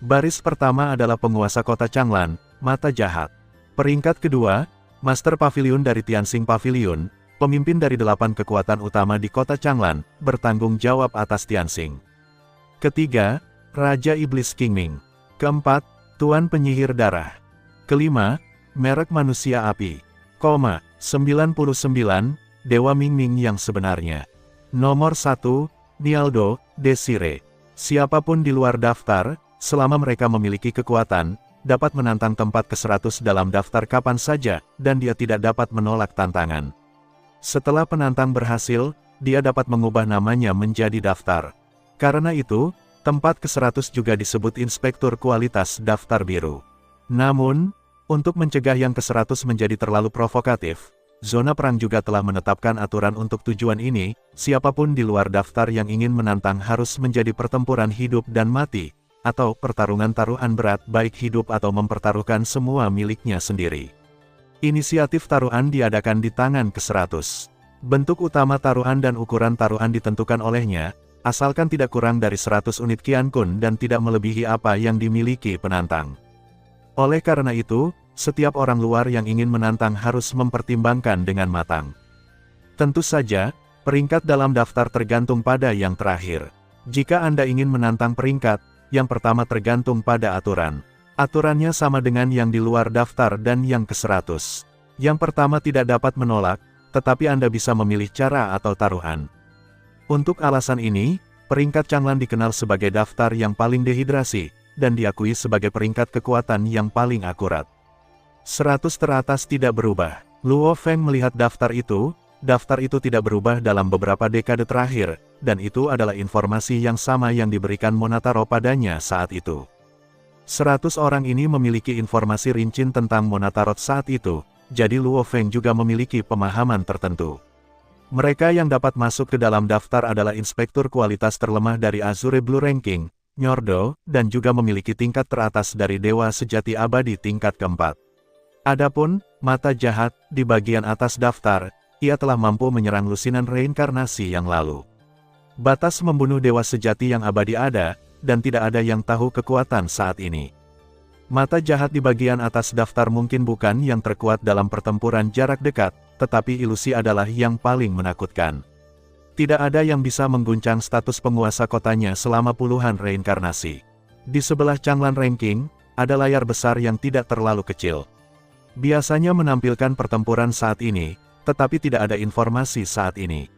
Baris pertama adalah penguasa kota Changlan, Mata Jahat. Peringkat kedua, Master Pavilion dari Tianxing Pavilion, pemimpin dari 8 kekuatan utama di kota Changlan, bertanggung jawab atas Tianxing. Ketiga, Raja Iblis Qingming. Keempat, Tuan Penyihir Darah. Kelima, Merek Manusia Api. 99, Dewa Mingming yang sebenarnya. Nomor 1, Nialdo Desire. Siapapun di luar daftar, selama mereka memiliki kekuatan, dapat menantang tempat ke-100 dalam daftar kapan saja, dan dia tidak dapat menolak tantangan. Setelah penantang berhasil, dia dapat mengubah namanya menjadi daftar. Karena itu, tempat ke-100 juga disebut Inspektur Kualitas Daftar Biru. Namun, untuk mencegah yang ke-100 menjadi terlalu provokatif, zona perang juga telah menetapkan aturan untuk tujuan ini, siapapun di luar daftar yang ingin menantang harus menjadi pertempuran hidup dan mati, atau pertarungan taruhan berat baik hidup atau mempertaruhkan semua miliknya sendiri. Inisiatif taruhan diadakan di tangan ke-100. Bentuk utama taruhan dan ukuran taruhan ditentukan olehnya, asalkan tidak kurang dari 100 unit Qiankun dan tidak melebihi apa yang dimiliki penantang. Oleh karena itu, setiap orang luar yang ingin menantang harus mempertimbangkan dengan matang. Tentu saja, peringkat dalam daftar tergantung pada yang terakhir. Jika Anda ingin menantang peringkat, yang pertama tergantung pada aturan. Aturannya sama dengan yang di luar daftar dan yang ke-100. Yang pertama tidak dapat menolak, tetapi Anda bisa memilih cara atau taruhan. Untuk alasan ini, peringkat Changlan dikenal sebagai daftar yang paling dehidrasi, dan diakui sebagai peringkat kekuatan yang paling akurat. 100 teratas tidak berubah. Luo Feng melihat daftar itu tidak berubah dalam beberapa dekade terakhir, dan itu adalah informasi yang sama yang diberikan Monataro padanya saat itu. 100 orang ini memiliki informasi rinci tentang Monataro saat itu, jadi Luo Feng juga memiliki pemahaman tertentu. Mereka yang dapat masuk ke dalam daftar adalah inspektur kualitas terlemah dari Azure Blue Ranking, Nyordo, dan juga memiliki tingkat teratas dari Dewa Sejati Abadi tingkat keempat. Adapun, mata jahat, di bagian atas daftar, ia telah mampu menyerang lusinan reinkarnasi yang lalu. Batas membunuh dewa sejati yang abadi ada, dan tidak ada yang tahu kekuatan saat ini. Mata jahat di bagian atas daftar mungkin bukan yang terkuat dalam pertempuran jarak dekat, tetapi ilusi adalah yang paling menakutkan. Tidak ada yang bisa mengguncang status penguasa kotanya selama puluhan reinkarnasi. Di sebelah Changlan Ranking, ada layar besar yang tidak terlalu kecil. Biasanya menampilkan pertempuran saat ini, tetapi tidak ada informasi saat ini.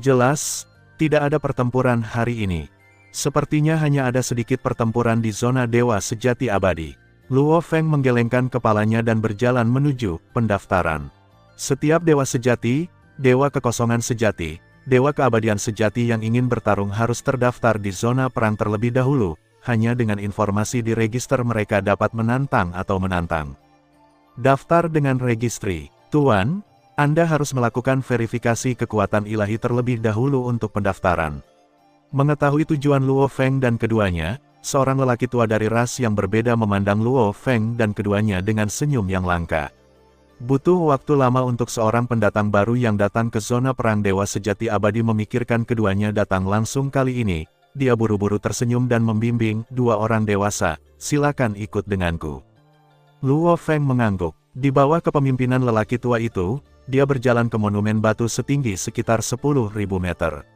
Jelas, tidak ada pertempuran hari ini. Sepertinya hanya ada sedikit pertempuran di zona Dewa Sejati Abadi. Luo Feng menggelengkan kepalanya dan berjalan menuju pendaftaran. Setiap dewa sejati, dewa kekosongan sejati, dewa keabadian sejati yang ingin bertarung harus terdaftar di zona perang terlebih dahulu. Hanya dengan informasi di register mereka dapat menantang atau menantang. Daftar dengan registri. Tuan, Anda harus melakukan verifikasi kekuatan ilahi terlebih dahulu untuk pendaftaran. Mengetahui tujuan Luo Feng dan keduanya, seorang lelaki tua dari ras yang berbeda memandang Luo Feng dan keduanya dengan senyum yang langka. Butuh waktu lama untuk seorang pendatang baru yang datang ke zona perang dewa sejati abadi memikirkan keduanya datang langsung kali ini. Dia buru-buru tersenyum dan membimbing, "Dua orang dewasa, silakan ikut denganku." Luo Feng mengangguk. Di bawah kepemimpinan lelaki tua itu, dia berjalan ke monumen batu setinggi sekitar 10.000 meter.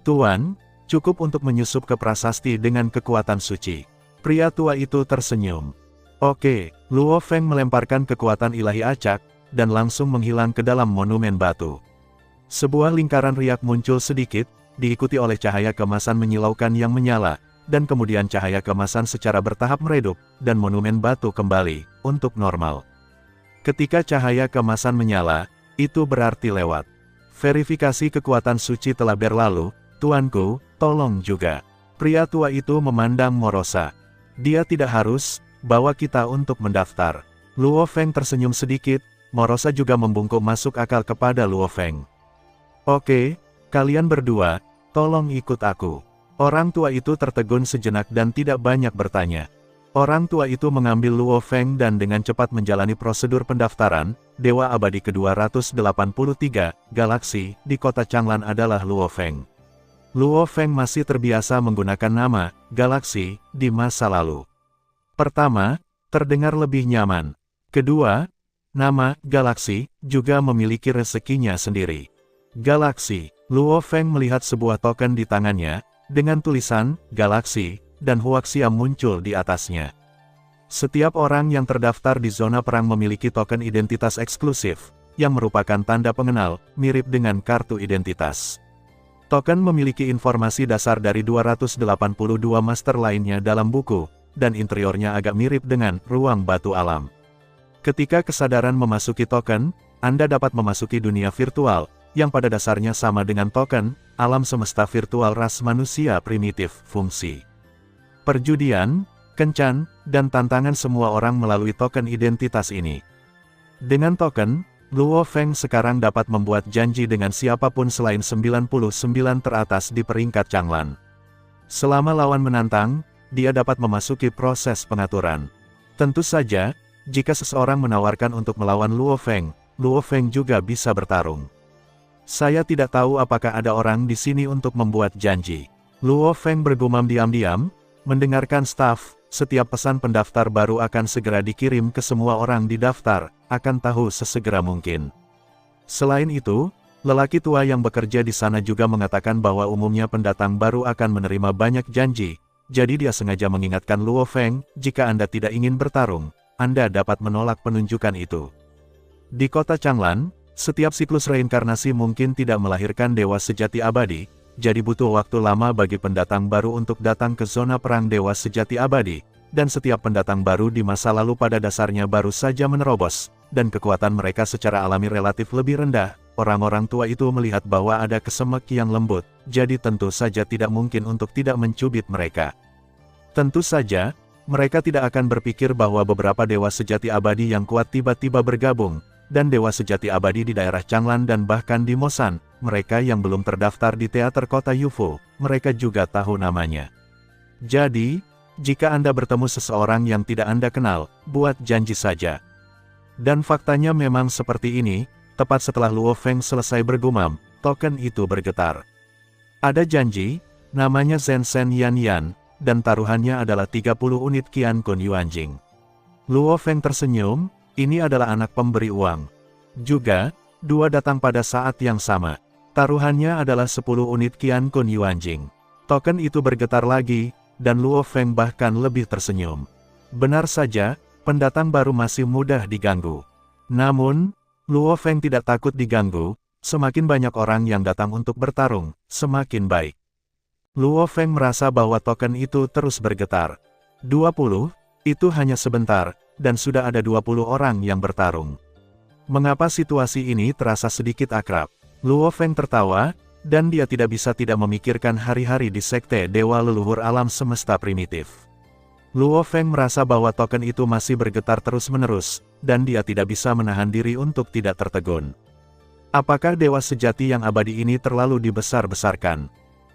"Tuan, cukup untuk menyusup ke prasasti dengan kekuatan suci." Pria tua itu tersenyum. "Oke." Luo Feng melemparkan kekuatan ilahi acak, dan langsung menghilang ke dalam monumen batu. Sebuah lingkaran riak muncul sedikit, diikuti oleh cahaya kemasan menyilaukan yang menyala, dan kemudian cahaya kemasan secara bertahap meredup, dan monumen batu kembali, untuk normal. Ketika cahaya kemasan menyala, itu berarti lewat. Verifikasi kekuatan suci telah berlalu, tuanku, tolong juga. Pria tua itu memandang Morosa. Dia tidak harus bawa kita untuk mendaftar. Luo Feng tersenyum sedikit, Morosa juga membungkuk masuk akal kepada Luo Feng. "Oke, kalian berdua, tolong ikut aku." Orang tua itu tertegun sejenak dan tidak banyak bertanya. Orang tua itu mengambil Luo Feng dan dengan cepat menjalani prosedur pendaftaran. Dewa abadi ke-283, galaksi, di kota Changlan adalah Luo Feng. Luo Feng masih terbiasa menggunakan nama, galaksi, di masa lalu. Pertama, terdengar lebih nyaman. Kedua, nama, galaksi, juga memiliki rezekinya sendiri. Galaksi. Luo Feng melihat sebuah token di tangannya, dengan tulisan, galaksi, dan Huaxia muncul di atasnya. Setiap orang yang terdaftar di zona perang memiliki token identitas eksklusif, yang merupakan tanda pengenal, mirip dengan kartu identitas. Token memiliki informasi dasar dari 282 master lainnya dalam buku, dan interiornya agak mirip dengan ruang batu alam. Ketika kesadaran memasuki token, Anda dapat memasuki dunia virtual, yang pada dasarnya sama dengan token, alam semesta virtual ras manusia primitif, fungsi. Perjudian, kencan, dan tantangan semua orang melalui token identitas ini. Dengan token, Luo Feng sekarang dapat membuat janji dengan siapapun selain 99 teratas di peringkat Changlan. Selama lawan menantang, dia dapat memasuki proses pengaturan. Tentu saja, jika seseorang menawarkan untuk melawan Luo Feng juga bisa bertarung. Saya tidak tahu apakah ada orang di sini untuk membuat janji. Luo Feng bergumam diam-diam, mendengarkan staf, setiap pesan pendaftar baru akan segera dikirim ke semua orang di daftar, akan tahu sesegera mungkin. Selain itu, lelaki tua yang bekerja di sana juga mengatakan bahwa umumnya pendatang baru akan menerima banyak janji, jadi dia sengaja mengingatkan Luo Feng, jika Anda tidak ingin bertarung, Anda dapat menolak penunjukan itu. Di kota Changlan, setiap siklus reinkarnasi mungkin tidak melahirkan dewa sejati abadi, jadi butuh waktu lama bagi pendatang baru untuk datang ke zona perang dewa sejati abadi, dan setiap pendatang baru di masa lalu pada dasarnya baru saja menerobos, dan kekuatan mereka secara alami relatif lebih rendah. Orang-orang tua itu melihat bahwa ada kesemek yang lembut, jadi tentu saja tidak mungkin untuk tidak mencubit mereka. Tentu saja, mereka tidak akan berpikir bahwa beberapa dewa sejati abadi yang kuat tiba-tiba bergabung, dan dewa sejati abadi di daerah Changlan dan bahkan di Mosan, mereka yang belum terdaftar di teater kota Yufo, mereka juga tahu namanya. Jadi, jika Anda bertemu seseorang yang tidak Anda kenal, buat janji saja. Dan faktanya memang seperti ini, tepat setelah Luo Feng selesai bergumam, token itu bergetar. Ada janji, namanya Zhen Yan Yan, dan taruhannya adalah 30 unit Qian Kun Yuanjing. Luo Feng tersenyum. Ini adalah anak pemberi uang. Juga, dua datang pada saat yang sama. Taruhannya adalah 10 unit Qian Kun Yuanjing. Token itu bergetar lagi, dan Luo Feng bahkan lebih tersenyum. Benar saja, pendatang baru masih mudah diganggu. Namun, Luo Feng tidak takut diganggu, semakin banyak orang yang datang untuk bertarung, semakin baik. Luo Feng merasa bahwa token itu terus bergetar. 20, itu hanya sebentar, dan sudah ada 20 orang yang bertarung. Mengapa situasi ini terasa sedikit akrab? Luo Feng tertawa, dan dia tidak bisa tidak memikirkan hari-hari di sekte dewa leluhur alam semesta primitif. Luo Feng merasa bahwa token itu masih bergetar terus-menerus, dan dia tidak bisa menahan diri untuk tidak tertegun. Apakah dewa sejati yang abadi ini terlalu dibesar-besarkan?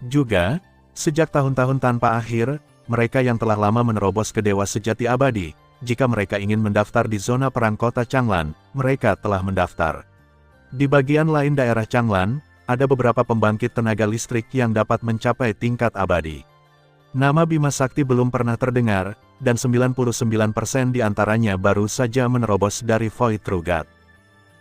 Juga, sejak tahun-tahun tanpa akhir, mereka yang telah lama menerobos ke dewa sejati abadi, jika mereka ingin mendaftar di zona perang kota Changlan, mereka telah mendaftar. Di bagian lain daerah Changlan, ada beberapa pembangkit tenaga listrik yang dapat mencapai tingkat abadi. Nama Bima Sakti belum pernah terdengar, dan 99% di antaranya baru saja menerobos dari Void True God.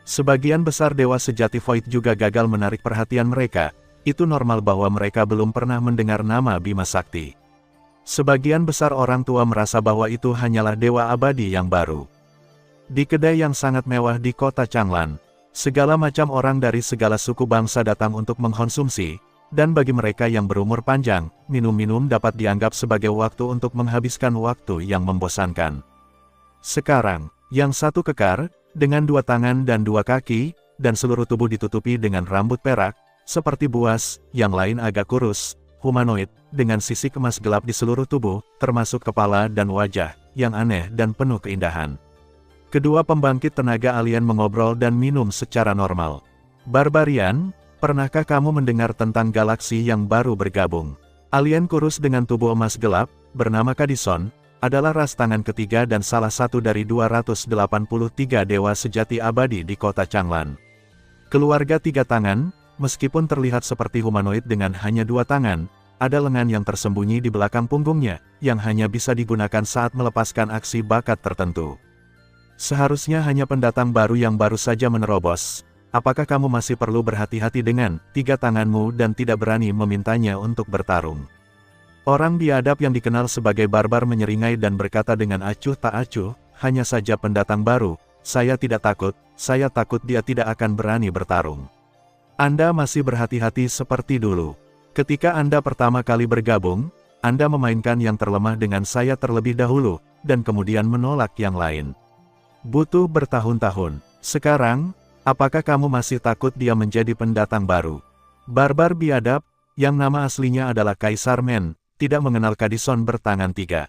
Sebagian besar dewa sejati Void juga gagal menarik perhatian mereka, itu normal bahwa mereka belum pernah mendengar nama Bima Sakti. Sebagian besar orang tua merasa bahwa itu hanyalah dewa abadi yang baru. Di kedai yang sangat mewah di kota Changlan, segala macam orang dari segala suku bangsa datang untuk mengkonsumsi, dan bagi mereka yang berumur panjang, minum-minum dapat dianggap sebagai waktu untuk menghabiskan waktu yang membosankan. Sekarang, yang satu kekar, dengan 2 tangan dan 2 kaki, dan seluruh tubuh ditutupi dengan rambut perak, seperti buas, yang lain agak kurus, humanoid, dengan sisik emas gelap di seluruh tubuh, termasuk kepala dan wajah, yang aneh dan penuh keindahan. Kedua pembangkit tenaga alien mengobrol dan minum secara normal. Barbarian, pernahkah kamu mendengar tentang galaksi yang baru bergabung? Alien kurus dengan tubuh emas gelap, bernama Kadison, adalah ras tangan ketiga dan salah satu dari 283 dewa sejati abadi di kota Changlan. Keluarga 3 tangan, meskipun terlihat seperti humanoid dengan hanya 2 tangan, ada lengan yang tersembunyi di belakang punggungnya, yang hanya bisa digunakan saat melepaskan aksi bakat tertentu. Seharusnya hanya pendatang baru yang baru saja menerobos. Apakah kamu masih perlu berhati-hati dengan 3 tanganmu dan tidak berani memintanya untuk bertarung? Orang biadab yang dikenal sebagai barbar menyeringai dan berkata dengan acuh tak acuh, hanya saja pendatang baru, saya tidak takut, saya takut dia tidak akan berani bertarung. Anda masih berhati-hati seperti dulu. Ketika Anda pertama kali bergabung, Anda memainkan yang terlemah dengan saya terlebih dahulu, dan kemudian menolak yang lain. Butuh bertahun-tahun. Sekarang, apakah kamu masih takut dia menjadi pendatang baru? Barbar biadab, yang nama aslinya adalah Kaisar Men, tidak mengenal Kadison bertangan 3.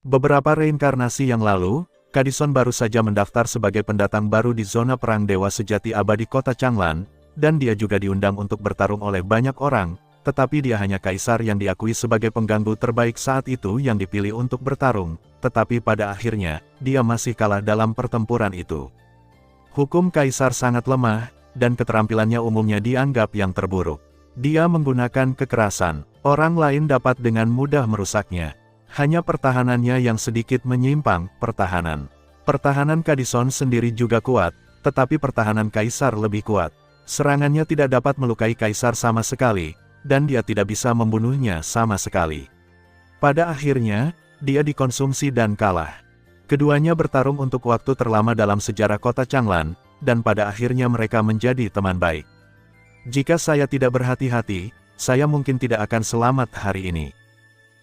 Beberapa reinkarnasi yang lalu, Kadison baru saja mendaftar sebagai pendatang baru di zona perang dewa sejati abadi kota Changlan, dan dia juga diundang untuk bertarung oleh banyak orang, tetapi dia hanya kaisar yang diakui sebagai pengganggu terbaik saat itu yang dipilih untuk bertarung, tetapi pada akhirnya, dia masih kalah dalam pertempuran itu. Hukum kaisar sangat lemah, dan keterampilannya umumnya dianggap yang terburuk. Dia menggunakan kekerasan, orang lain dapat dengan mudah merusaknya. Hanya pertahanannya yang sedikit menyimpang, pertahanan. Pertahanan Kadison sendiri juga kuat, tetapi pertahanan kaisar lebih kuat. Serangannya tidak dapat melukai kaisar sama sekali, dan dia tidak bisa membunuhnya sama sekali. Pada akhirnya, dia dikonsumsi dan kalah. Keduanya bertarung untuk waktu terlama dalam sejarah kota Changlan, dan pada akhirnya mereka menjadi teman baik. Jika saya tidak berhati-hati, saya mungkin tidak akan selamat hari ini.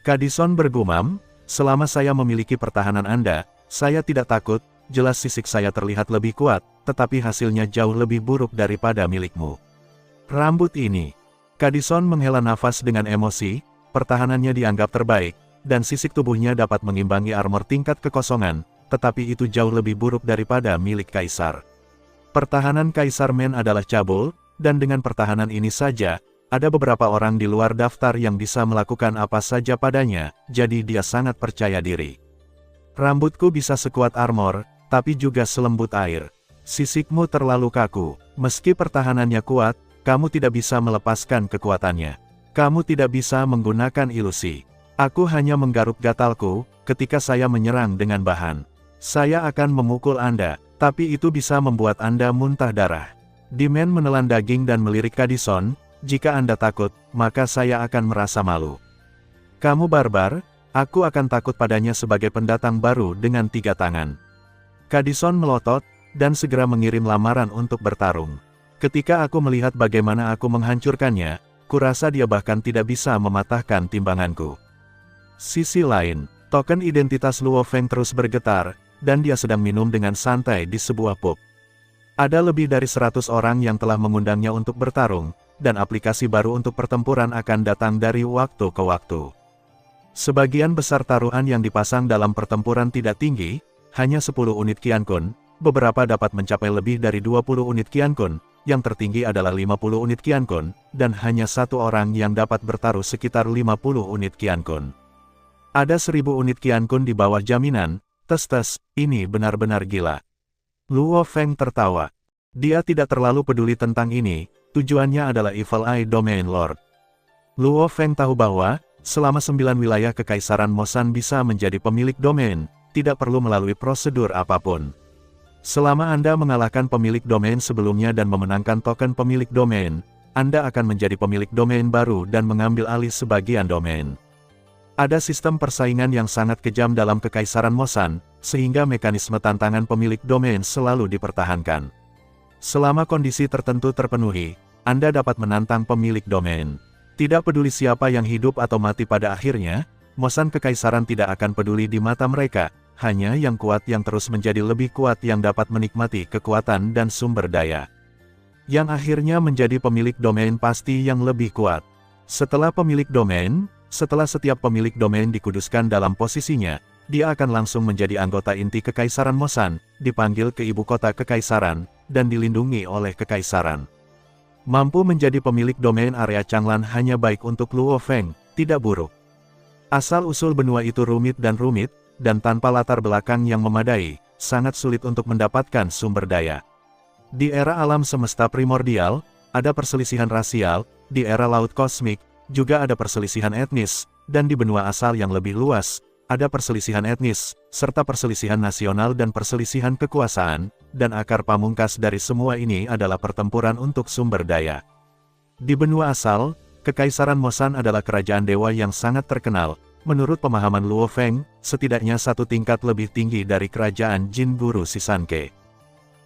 Kadison bergumam, selama saya memiliki pertahanan Anda, saya tidak takut, jelas sisik saya terlihat lebih kuat, tetapi hasilnya jauh lebih buruk daripada milikmu. Rambut ini. Kadison menghela nafas dengan emosi, pertahanannya dianggap terbaik, dan sisik tubuhnya dapat mengimbangi armor tingkat kekosongan, tetapi itu jauh lebih buruk daripada milik kaisar. Pertahanan Kaisar Men adalah cabul, dan dengan pertahanan ini saja, ada beberapa orang di luar daftar yang bisa melakukan apa saja padanya, jadi dia sangat percaya diri. Rambutku bisa sekuat armor, tapi juga selembut air. Sisikmu terlalu kaku, meski pertahanannya kuat, kamu tidak bisa melepaskan kekuatannya. Kamu tidak bisa menggunakan ilusi. Aku hanya menggaruk gatalku, ketika saya menyerang dengan bahan. Saya akan memukul Anda, tapi itu bisa membuat Anda muntah darah. Dimen menelan daging dan melirik Kadison, jika Anda takut, maka saya akan merasa malu. Kamu barbar, aku akan takut padanya sebagai pendatang baru dengan 3 tangan. Kadison melotot, dan segera mengirim lamaran untuk bertarung. Ketika aku melihat bagaimana aku menghancurkannya, kurasa dia bahkan tidak bisa mematahkan timbanganku. Sisi lain, token identitas Luo Feng terus bergetar, dan dia sedang minum dengan santai di sebuah pub. Ada lebih dari 100 orang yang telah mengundangnya untuk bertarung, dan aplikasi baru untuk pertempuran akan datang dari waktu ke waktu. Sebagian besar taruhan yang dipasang dalam pertempuran tidak tinggi, hanya 10 unit Qiankun, beberapa dapat mencapai lebih dari 20 unit Qiankun, yang tertinggi adalah 50 unit Qiankun, dan hanya 1 orang yang dapat bertaruh sekitar 50 unit Qiankun. Ada 1000 unit Qiankun di bawah jaminan, tes, ini benar-benar gila. Luo Feng tertawa. Dia tidak terlalu peduli tentang ini, tujuannya adalah Evil Eye Domain Lord. Luo Feng tahu bahwa, selama 9 wilayah Kekaisaran Mosan bisa menjadi pemilik domain, tidak perlu melalui prosedur apapun. Selama Anda mengalahkan pemilik domain sebelumnya dan memenangkan token pemilik domain, Anda akan menjadi pemilik domain baru dan mengambil alih sebagian domain. Ada sistem persaingan yang sangat kejam dalam Kekaisaran Mosan, sehingga mekanisme tantangan pemilik domain selalu dipertahankan. Selama kondisi tertentu terpenuhi, Anda dapat menantang pemilik domain. Tidak peduli siapa yang hidup atau mati pada akhirnya, Mosan Kekaisaran tidak akan peduli di mata mereka. Hanya yang kuat yang terus menjadi lebih kuat yang dapat menikmati kekuatan dan sumber daya. Yang akhirnya menjadi pemilik domain pasti yang lebih kuat. Setelah setiap pemilik domain dikuduskan dalam posisinya, dia akan langsung menjadi anggota inti Kekaisaran Mosan, dipanggil ke ibu kota Kekaisaran, dan dilindungi oleh Kekaisaran. Mampu menjadi pemilik domain area Changlan hanya baik untuk Luo Feng, tidak buruk. Asal-usul benua itu rumit, dan tanpa latar belakang yang memadai, sangat sulit untuk mendapatkan sumber daya. Di era alam semesta primordial, ada perselisihan rasial, di era laut kosmik, juga ada perselisihan etnis, dan di benua asal yang lebih luas, ada perselisihan etnis, serta perselisihan nasional dan perselisihan kekuasaan, dan akar pamungkas dari semua ini adalah pertempuran untuk sumber daya. Di benua asal, Kekaisaran Mosan adalah kerajaan dewa yang sangat terkenal. Menurut pemahaman Luo Feng, setidaknya 1 tingkat lebih tinggi dari kerajaan Jin Guru Sisanke.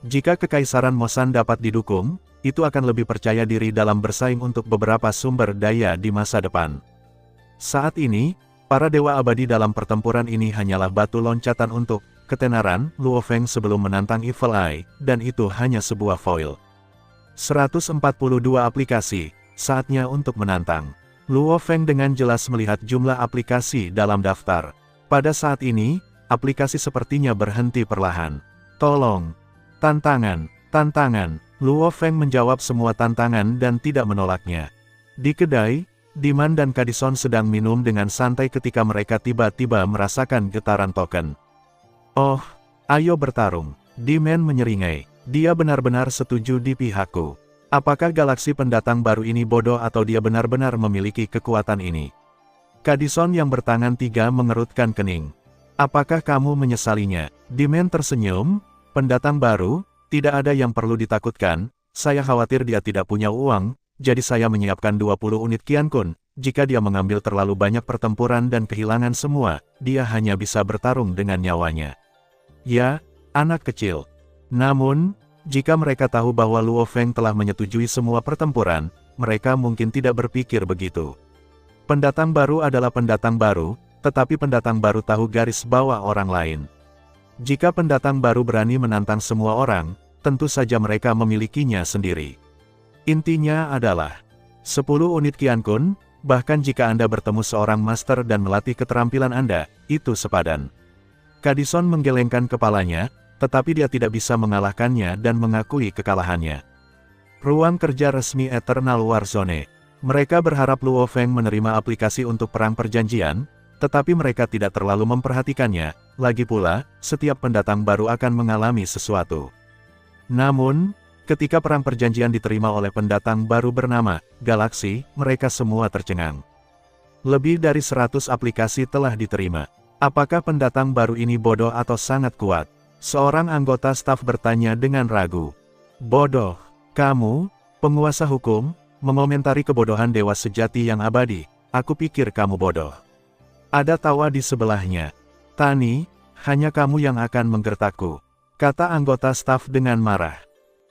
Jika Kekaisaran Mosan dapat didukung, itu akan lebih percaya diri dalam bersaing untuk beberapa sumber daya di masa depan. Saat ini, para dewa abadi dalam pertempuran ini hanyalah batu loncatan untuk ketenaran Luo Feng sebelum menantang Evil Eye, dan itu hanya sebuah foil. 142 aplikasi, saatnya untuk menantang. Luo Feng dengan jelas melihat jumlah aplikasi dalam daftar. Pada saat ini, aplikasi sepertinya berhenti perlahan. Tolong. Tantangan. Luo Feng menjawab semua tantangan dan tidak menolaknya. Di kedai, Diman dan Kadison sedang minum dengan santai ketika mereka tiba-tiba merasakan getaran token. Oh, ayo bertarung. Diman menyeringai. Dia benar-benar setuju di pihakku. Apakah galaksi pendatang baru ini bodoh atau dia benar-benar memiliki kekuatan ini? Kadison yang bertangan tiga mengerutkan kening. Apakah kamu menyesalinya? Diman tersenyum. Pendatang baru, tidak ada yang perlu ditakutkan. Saya khawatir dia tidak punya uang. Jadi saya menyiapkan 20 unit Qiankun. Jika dia mengambil terlalu banyak pertempuran dan kehilangan semua, dia hanya bisa bertarung dengan nyawanya. Ya, anak kecil. Namun, jika mereka tahu bahwa Luo Feng telah menyetujui semua pertempuran, mereka mungkin tidak berpikir begitu. Pendatang baru adalah pendatang baru, tetapi pendatang baru tahu garis bawah orang lain. Jika pendatang baru berani menantang semua orang, tentu saja mereka memilikinya sendiri. Intinya adalah 10 unit Qiankun, bahkan jika Anda bertemu seorang master dan melatih keterampilan Anda, itu sepadan. Kadison menggelengkan kepalanya, tetapi dia tidak bisa mengalahkannya dan mengakui kekalahannya. Ruang kerja resmi Eternal Warzone. Mereka berharap Luo Feng menerima aplikasi untuk perang perjanjian, tetapi mereka tidak terlalu memperhatikannya. Lagi pula, setiap pendatang baru akan mengalami sesuatu. Namun, ketika perang perjanjian diterima oleh pendatang baru bernama Galaksi, mereka semua tercengang. Lebih dari 100 aplikasi telah diterima. Apakah pendatang baru ini bodoh atau sangat kuat? Seorang anggota staf bertanya dengan ragu. Bodoh? Kamu, penguasa hukum, mengomentari kebodohan dewa sejati yang abadi. Aku pikir kamu bodoh. Ada tawa di sebelahnya. Tani, hanya kamu yang akan menggertakku, kata anggota staf dengan marah.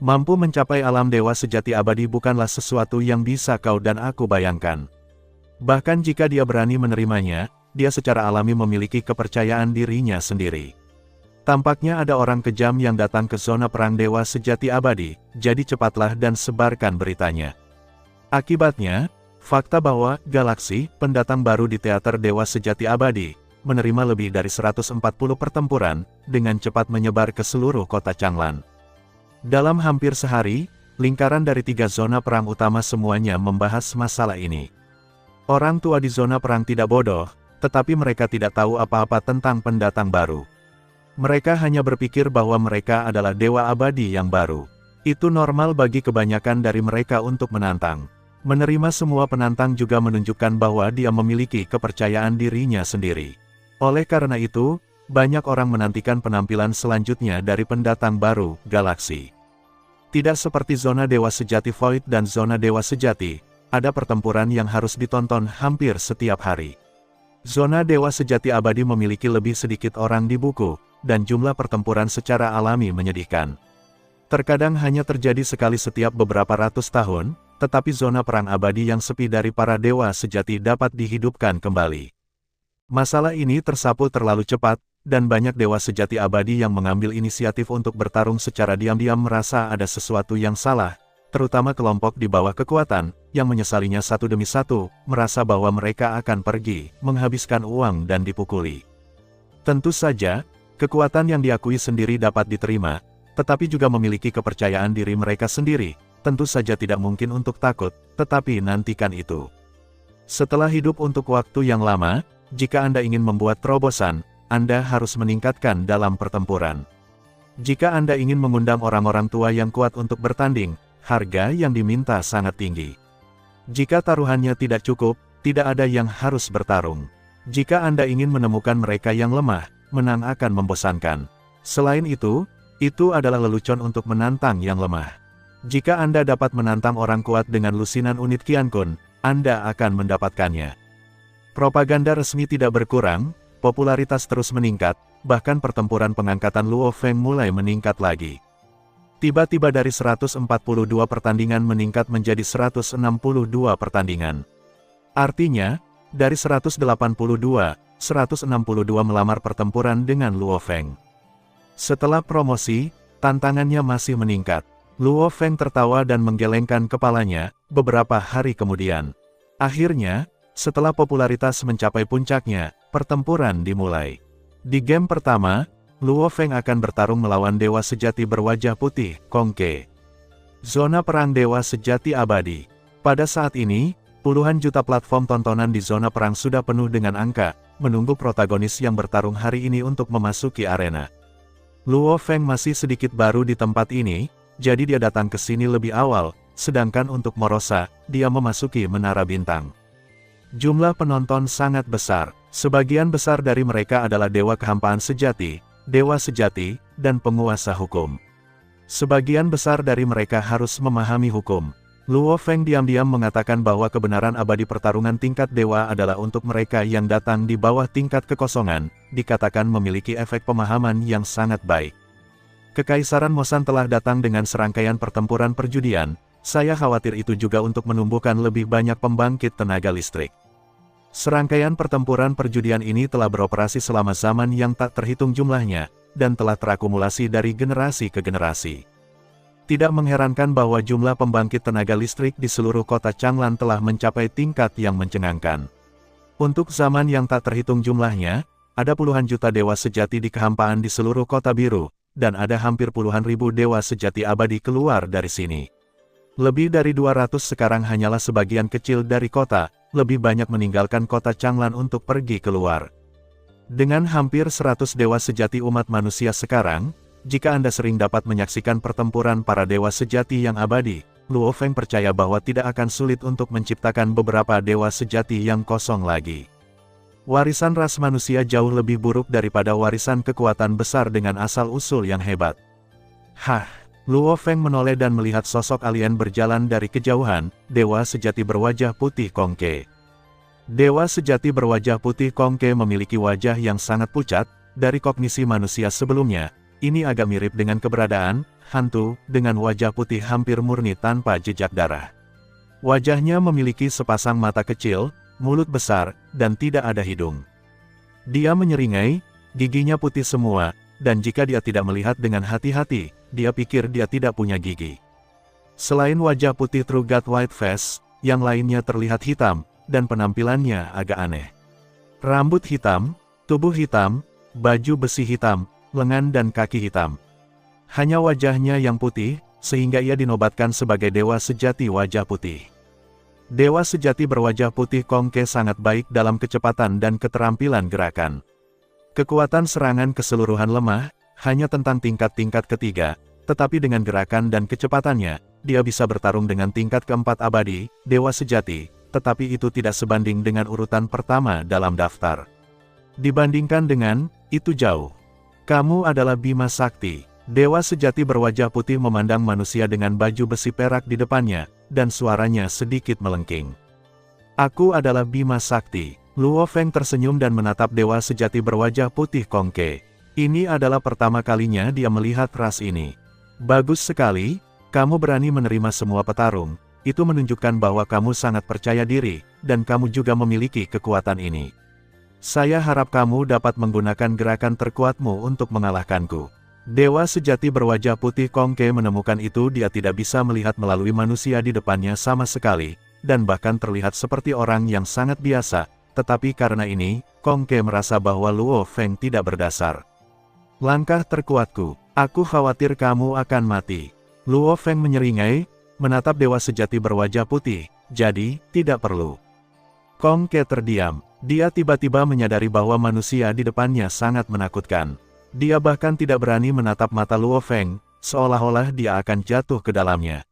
Mampu mencapai alam dewa sejati abadi bukanlah sesuatu yang bisa kau dan aku bayangkan. Bahkan jika dia berani menerimanya, dia secara alami memiliki kepercayaan dirinya sendiri. Tampaknya ada orang kejam yang datang ke zona perang dewa sejati abadi, jadi cepatlah dan sebarkan beritanya. Akibatnya, fakta bahwa Galaksi, pendatang baru di teater dewa sejati abadi, menerima lebih dari 140 pertempuran, dengan cepat menyebar ke seluruh kota Changlan. Dalam hampir sehari, lingkaran dari 3 zona perang utama semuanya membahas masalah ini. Orang tua di zona perang tidak bodoh, tetapi mereka tidak tahu apa-apa tentang pendatang baru. Mereka hanya berpikir bahwa mereka adalah dewa abadi yang baru. Itu normal bagi kebanyakan dari mereka untuk menantang. Menerima semua penantang juga menunjukkan bahwa dia memiliki kepercayaan dirinya sendiri. Oleh karena itu, banyak orang menantikan penampilan selanjutnya dari pendatang baru, Galaksi. Tidak seperti zona dewa sejati Void dan zona dewa sejati, ada pertempuran yang harus ditonton hampir setiap hari. Zona dewa sejati abadi memiliki lebih sedikit orang di buku, dan jumlah pertempuran secara alami menyedihkan. Terkadang hanya terjadi sekali setiap beberapa ratus tahun, tetapi zona perang abadi yang sepi dari para dewa sejati dapat dihidupkan kembali. Masalah ini tersapu terlalu cepat, dan banyak dewa sejati abadi yang mengambil inisiatif untuk bertarung secara diam-diam merasa ada sesuatu yang salah, terutama kelompok di bawah kekuatan, yang menyesalinya satu demi satu, merasa bahwa mereka akan pergi, menghabiskan uang dan dipukuli. Tentu saja, kekuatan yang diakui sendiri dapat diterima, tetapi juga memiliki kepercayaan diri mereka sendiri, tentu saja tidak mungkin untuk takut, tetapi nantikan itu. Setelah hidup untuk waktu yang lama, jika Anda ingin membuat terobosan, Anda harus meningkatkan dalam pertempuran. Jika Anda ingin mengundang orang-orang tua yang kuat untuk bertanding, harga yang diminta sangat tinggi. Jika taruhannya tidak cukup, tidak ada yang harus bertarung. Jika Anda ingin menemukan mereka yang lemah, menang akan membosankan. Selain itu adalah lelucon untuk menantang yang lemah. Jika Anda dapat menantang orang kuat dengan lusinan unit Qiankun, Anda akan mendapatkannya. Propaganda resmi tidak berkurang, popularitas terus meningkat, bahkan pertempuran pengangkatan Luo Feng mulai meningkat lagi. Tiba-tiba dari 142 pertandingan meningkat menjadi 162 pertandingan. Artinya, dari 182, 162 melamar pertempuran dengan Luo Feng. Setelah promosi, tantangannya masih meningkat. Luo Feng tertawa dan menggelengkan kepalanya, beberapa hari kemudian. Akhirnya, setelah popularitas mencapai puncaknya, pertempuran dimulai. Di game pertama, Luo Feng akan bertarung melawan dewa sejati berwajah putih, Kong Ke. Zona perang dewa sejati abadi. Pada saat ini, Puluhan juta platform tontonan di zona perang sudah penuh dengan angka, menunggu protagonis yang bertarung hari ini untuk memasuki arena. Luo Feng masih sedikit baru di tempat ini, jadi dia datang ke sini lebih awal, sedangkan untuk Morosa, dia memasuki Menara Bintang. Jumlah penonton sangat besar, sebagian besar dari mereka adalah dewa kehampaan sejati, dewa sejati, dan penguasa hukum. Sebagian besar dari mereka harus memahami hukum. Luo Feng diam-diam mengatakan bahwa kebenaran abadi pertarungan tingkat dewa adalah untuk mereka yang datang di bawah tingkat kekosongan, dikatakan memiliki efek pemahaman yang sangat baik. Kekaisaran Mosan telah datang dengan serangkaian pertempuran perjudian, saya khawatir itu juga untuk menumbuhkan lebih banyak pembangkit tenaga listrik. Serangkaian pertempuran perjudian ini telah beroperasi selama zaman yang tak terhitung jumlahnya, dan telah terakumulasi dari generasi ke generasi. Tidak mengherankan bahwa jumlah pembangkit tenaga listrik di seluruh kota Changlan telah mencapai tingkat yang mencengangkan. Untuk zaman yang tak terhitung jumlahnya, ada puluhan juta dewa sejati di kehampaan di seluruh kota biru, dan ada hampir puluhan ribu dewa sejati abadi keluar dari sini. Lebih dari 200 sekarang hanyalah sebagian kecil dari kota, lebih banyak meninggalkan kota Changlan untuk pergi keluar. Dengan hampir 100 dewa sejati umat manusia sekarang, jika Anda sering dapat menyaksikan pertempuran para dewa sejati yang abadi, Luo Feng percaya bahwa tidak akan sulit untuk menciptakan beberapa dewa sejati yang kosong lagi. Warisan ras manusia jauh lebih buruk daripada warisan kekuatan besar dengan asal-usul yang hebat. Hah! Luo Feng menoleh dan melihat sosok alien berjalan dari kejauhan, dewa sejati berwajah putih Kongke. Dewa sejati berwajah putih Kongke memiliki wajah yang sangat pucat, dari kognisi manusia sebelumnya, ini agak mirip dengan keberadaan, hantu, dengan wajah putih hampir murni tanpa jejak darah. Wajahnya memiliki sepasang mata kecil, mulut besar, dan tidak ada hidung. Dia menyeringai, giginya putih semua, dan jika dia tidak melihat dengan hati-hati, dia pikir dia tidak punya gigi. Selain wajah putih True God White Face, yang lainnya terlihat hitam, dan penampilannya agak aneh. Rambut hitam, tubuh hitam, baju besi hitam, lengan dan kaki hitam. Hanya wajahnya yang putih, sehingga ia dinobatkan sebagai dewa sejati wajah putih. Dewa sejati berwajah putih Kongke sangat baik dalam kecepatan dan keterampilan gerakan. Kekuatan serangan keseluruhan lemah, hanya tentang tingkat-tingkat ketiga, tetapi dengan gerakan dan kecepatannya, dia bisa bertarung dengan tingkat keempat abadi, dewa sejati, tetapi itu tidak sebanding dengan urutan pertama dalam daftar. Dibandingkan dengan, itu jauh. Kamu adalah Bima Sakti. Dewa sejati berwajah putih memandang manusia dengan baju besi perak di depannya, dan suaranya sedikit melengking. Aku adalah Bima Sakti. Luo Feng tersenyum dan menatap dewa sejati berwajah putih Kongke. Ini adalah pertama kalinya dia melihat ras ini. Bagus sekali, kamu berani menerima semua petarung, itu menunjukkan bahwa kamu sangat percaya diri, dan kamu juga memiliki kekuatan ini. Saya harap kamu dapat menggunakan gerakan terkuatmu untuk mengalahkanku. Dewa sejati berwajah putih Kongke menemukan itu dia tidak bisa melihat melalui manusia di depannya sama sekali, dan bahkan terlihat seperti orang yang sangat biasa, tetapi karena ini, Kongke merasa bahwa Luo Feng tidak berdasar. Langkah terkuatku, aku khawatir kamu akan mati. Luo Feng menyeringai, menatap dewa sejati berwajah putih, jadi, tidak perlu. Kongke terdiam, dia tiba-tiba menyadari bahwa manusia di depannya sangat menakutkan. Dia bahkan tidak berani menatap mata Luo Feng, seolah-olah dia akan jatuh ke dalamnya.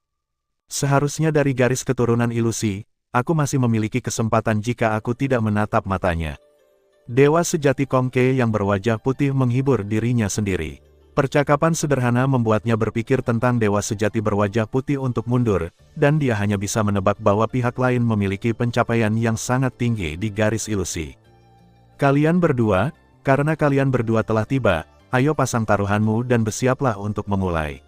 Seharusnya dari garis keturunan ilusi, aku masih memiliki kesempatan jika aku tidak menatap matanya. Dewa sejati Kongke yang berwajah putih menghibur dirinya sendiri. Percakapan sederhana membuatnya berpikir tentang dewa sejati berwajah putih untuk mundur, dan dia hanya bisa menebak bahwa pihak lain memiliki pencapaian yang sangat tinggi di garis ilusi. Kalian berdua, karena kalian berdua telah tiba, ayo pasang taruhanmu dan bersiaplah untuk memulai.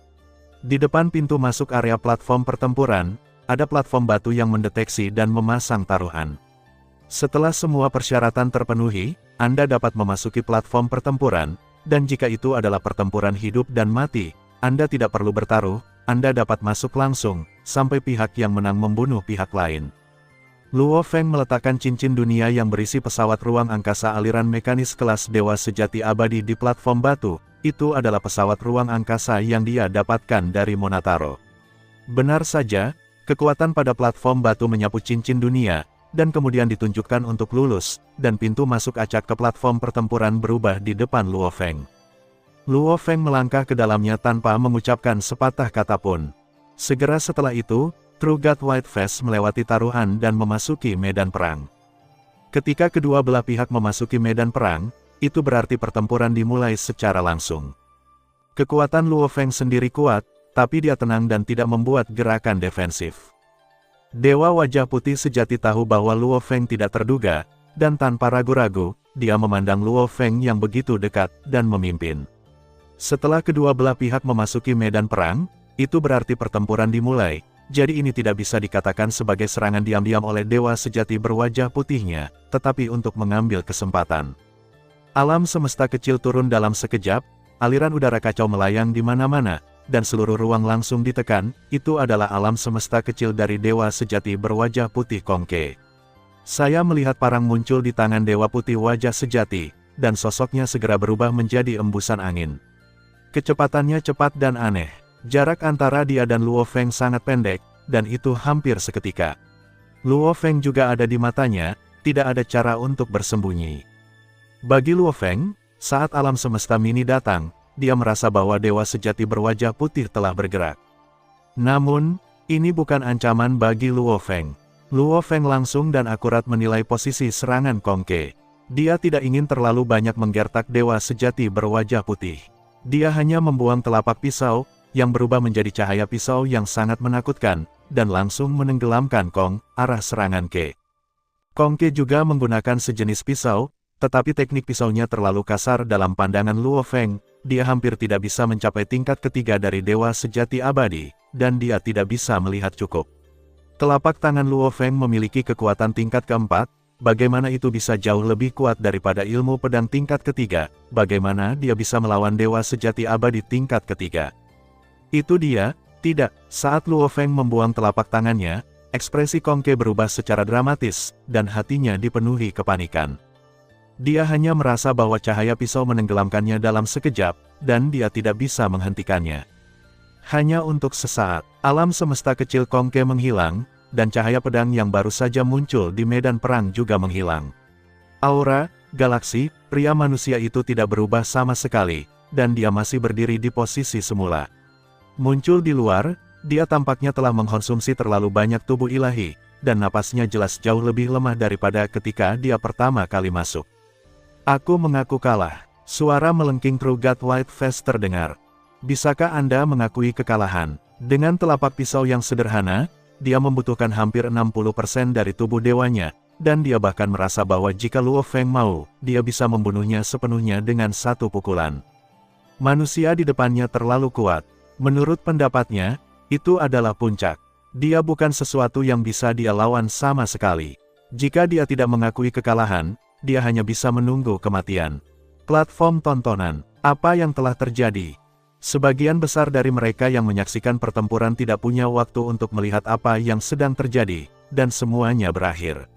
Di depan pintu masuk area platform pertempuran, ada platform batu yang mendeteksi dan memasang taruhan. Setelah semua persyaratan terpenuhi, Anda dapat memasuki platform pertempuran, dan jika itu adalah pertempuran hidup dan mati, Anda tidak perlu bertaruh, Anda dapat masuk langsung, sampai pihak yang menang membunuh pihak lain. Luo Feng meletakkan cincin dunia yang berisi pesawat ruang angkasa aliran mekanis kelas dewa sejati abadi di platform batu, itu adalah pesawat ruang angkasa yang dia dapatkan dari Monataro. Benar saja, Kekuatan pada platform batu menyapu cincin dunia, dan kemudian ditunjukkan untuk lulus, dan pintu masuk acak ke platform pertempuran berubah di depan Luo Feng. Luo Feng melangkah ke dalamnya tanpa mengucapkan sepatah kata pun. Segera setelah itu, True God White Face melewati taruhan dan memasuki medan perang. Ketika kedua belah pihak memasuki medan perang, itu berarti pertempuran dimulai secara langsung. Kekuatan Luo Feng sendiri kuat, tapi dia tenang dan tidak membuat gerakan defensif. Dewa wajah putih sejati tahu bahwa Luo Feng tidak terduga, dan tanpa ragu-ragu, dia memandang Luo Feng yang begitu dekat dan memimpin. Setelah kedua belah pihak memasuki medan perang, itu berarti pertempuran dimulai, jadi ini tidak bisa dikatakan sebagai serangan diam-diam oleh dewa sejati berwajah putihnya, tetapi untuk mengambil kesempatan. Alam semesta kecil turun dalam sekejap, aliran udara kacau melayang di mana-mana, dan seluruh ruang langsung ditekan. Itu adalah alam semesta kecil dari dewa sejati berwajah putih Kongke. Saya melihat parang muncul di tangan dewa putih wajah sejati, dan sosoknya segera berubah menjadi embusan angin. Kecepatannya cepat dan aneh. Jarak antara dia dan Luo Feng sangat pendek, dan itu hampir seketika. Luo Feng juga ada di matanya, tidak ada cara untuk bersembunyi. Bagi Luo Feng, saat alam semesta mini datang, dia merasa bahwa dewa sejati berwajah putih telah bergerak. Namun, ini bukan ancaman bagi Luo Feng. Luo Feng langsung dan akurat menilai posisi serangan Kongke. Dia tidak ingin terlalu banyak menggertak dewa sejati berwajah putih. Dia hanya membuang telapak pisau, yang berubah menjadi cahaya pisau yang sangat menakutkan, dan langsung menenggelamkan Kong, arah serangan Ke. Kongke juga menggunakan sejenis pisau, tetapi teknik pisaunya terlalu kasar dalam pandangan Luo Feng, dia hampir tidak bisa mencapai tingkat ketiga dari dewa sejati abadi, dan dia tidak bisa melihat cukup. Telapak tangan Luo Feng memiliki kekuatan tingkat keempat. Bagaimana itu bisa jauh lebih kuat daripada ilmu pedang tingkat ketiga? Bagaimana dia bisa melawan dewa sejati abadi tingkat ketiga? Itu dia, tidak. Saat Luo Feng membuang telapak tangannya, ekspresi Kongke berubah secara dramatis, dan hatinya dipenuhi kepanikan. Dia hanya merasa bahwa cahaya pisau menenggelamkannya dalam sekejap, dan dia tidak bisa menghentikannya. Hanya untuk sesaat, alam semesta kecil Kongke menghilang, dan cahaya pedang yang baru saja muncul di medan perang juga menghilang. Aura, galaksi, pria manusia itu tidak berubah sama sekali, dan dia masih berdiri di posisi semula. Muncul di luar, dia tampaknya telah mengkonsumsi terlalu banyak tubuh ilahi, dan napasnya jelas jauh lebih lemah daripada ketika dia pertama kali masuk. Aku mengaku kalah. Suara melengking True God White Face terdengar. Bisakah Anda mengakui kekalahan? Dengan telapak pisau yang sederhana, dia membutuhkan hampir 60% dari tubuh dewanya, dan dia bahkan merasa bahwa jika Luo Feng mau, dia bisa membunuhnya sepenuhnya dengan satu pukulan. Manusia di depannya terlalu kuat. Menurut pendapatnya, itu adalah puncak. Dia bukan sesuatu yang bisa dia lawan sama sekali. Jika dia tidak mengakui kekalahan, dia hanya bisa menunggu kematian. Platform tontonan, apa yang telah terjadi? Sebagian besar dari mereka yang menyaksikan pertempuran tidak punya waktu untuk melihat apa yang sedang terjadi, dan semuanya berakhir.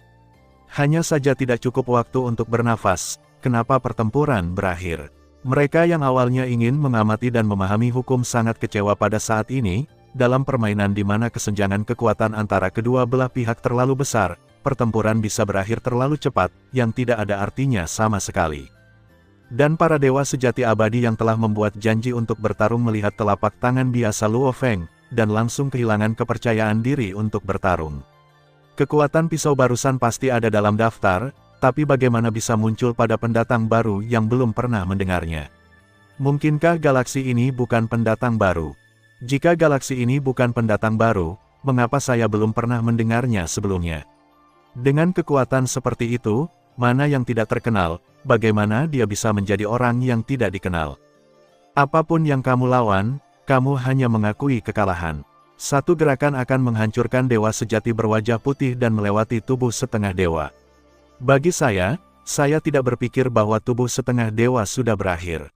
Hanya saja tidak cukup waktu untuk bernafas. Kenapa pertempuran berakhir? Mereka yang awalnya ingin mengamati dan memahami hukum sangat kecewa pada saat ini, dalam permainan di mana kesenjangan kekuatan antara kedua belah pihak terlalu besar, pertempuran bisa berakhir terlalu cepat, yang tidak ada artinya sama sekali. Dan para dewa sejati abadi yang telah membuat janji untuk bertarung melihat telapak tangan biasa Luo Feng, dan langsung kehilangan kepercayaan diri untuk bertarung. Kekuatan pisau barusan pasti ada dalam daftar, tapi bagaimana bisa muncul pada pendatang baru yang belum pernah mendengarnya? Mungkinkah galaksi ini bukan pendatang baru? Jika galaksi ini bukan pendatang baru, mengapa saya belum pernah mendengarnya sebelumnya? Dengan kekuatan seperti itu, mana yang tidak terkenal, bagaimana dia bisa menjadi orang yang tidak dikenal? Apapun yang kamu lawan, kamu hanya mengakui kekalahan. Satu gerakan akan menghancurkan dewa sejati berwajah putih dan melewati tubuh setengah dewa. Bagi saya tidak berpikir bahwa tubuh setengah dewa sudah berakhir.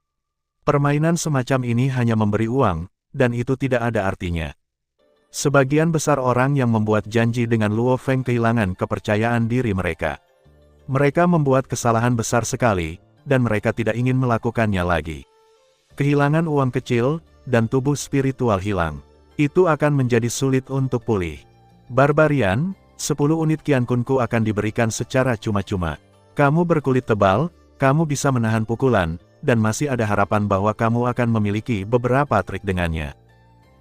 Permainan semacam ini hanya memberi uang, dan itu tidak ada artinya. Sebagian besar orang yang membuat janji dengan Luo Feng kehilangan kepercayaan diri mereka. Mereka membuat kesalahan besar sekali, dan mereka tidak ingin melakukannya lagi. Kehilangan uang kecil, dan tubuh spiritual hilang. Itu akan menjadi sulit untuk pulih. Barbarian, 10 unit Qiankunku akan diberikan secara cuma-cuma. Kamu berkulit tebal, kamu bisa menahan pukulan, dan masih ada harapan bahwa kamu akan memiliki beberapa trik dengannya.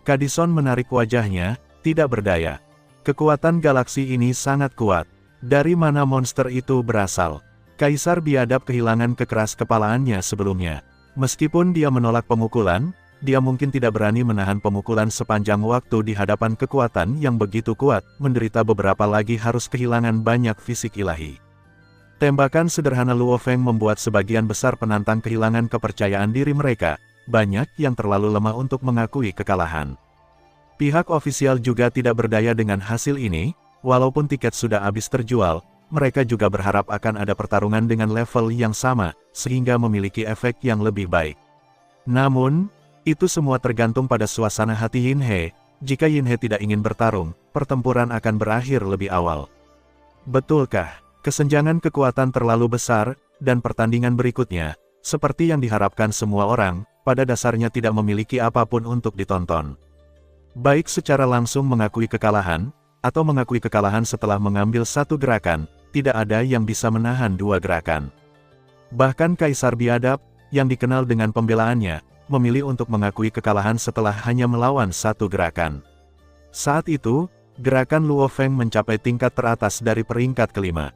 Kadison menarik wajahnya, tidak berdaya. Kekuatan galaksi ini sangat kuat. Dari mana monster itu berasal? Kaisar biadab kehilangan kekeras kepalaannya sebelumnya. Meskipun dia menolak pemukulan, dia mungkin tidak berani menahan pemukulan sepanjang waktu di hadapan kekuatan yang begitu kuat, menderita beberapa lagi harus kehilangan banyak fisik ilahi. Tembakan sederhana Luo Feng membuat sebagian besar penantang kehilangan kepercayaan diri mereka, banyak yang terlalu lemah untuk mengakui kekalahan. Pihak ofisial juga tidak berdaya dengan hasil ini, walaupun tiket sudah habis terjual, mereka juga berharap akan ada pertarungan dengan level yang sama, sehingga memiliki efek yang lebih baik. Namun, itu semua tergantung pada suasana hati Yin He. Jika Yin He tidak ingin bertarung, pertempuran akan berakhir lebih awal. Betulkah? Kesenjangan kekuatan terlalu besar, dan pertandingan berikutnya, seperti yang diharapkan semua orang, pada dasarnya tidak memiliki apapun untuk ditonton. Baik secara langsung mengakui kekalahan, atau mengakui kekalahan setelah mengambil satu gerakan, tidak ada yang bisa menahan dua gerakan. Bahkan Kaisar Biadab, yang dikenal dengan pembelaannya, memilih untuk mengakui kekalahan setelah hanya melawan satu gerakan. Saat itu, gerakan Luo Feng mencapai tingkat teratas dari peringkat kelima.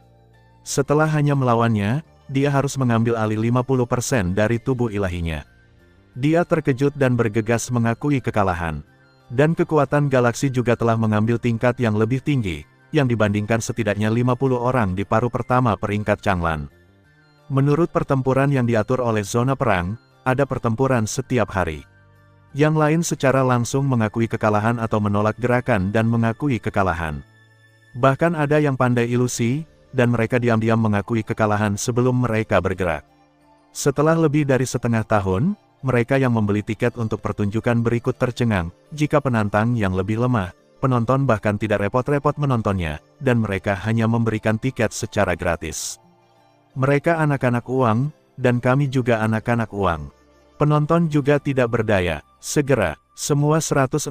Setelah hanya melawannya, dia harus mengambil alih 50% dari tubuh ilahinya. Dia terkejut dan bergegas mengakui kekalahan. Dan kekuatan galaksi juga telah mengambil tingkat yang lebih tinggi, yang dibandingkan setidaknya 50 orang di paruh pertama peringkat Changlan. Menurut pertempuran yang diatur oleh zona perang, ada pertempuran setiap hari. Yang lain secara langsung mengakui kekalahan atau menolak gerakan dan mengakui kekalahan. Bahkan ada yang pandai ilusi, dan mereka diam-diam mengakui kekalahan sebelum mereka bergerak. Setelah lebih dari setengah tahun, mereka yang membeli tiket untuk pertunjukan berikut tercengang, jika penantang yang lebih lemah, penonton bahkan tidak repot-repot menontonnya, dan mereka hanya memberikan tiket secara gratis. Mereka anak-anak uang, dan kami juga anak-anak uang. Penonton juga tidak berdaya. Segera, semua 162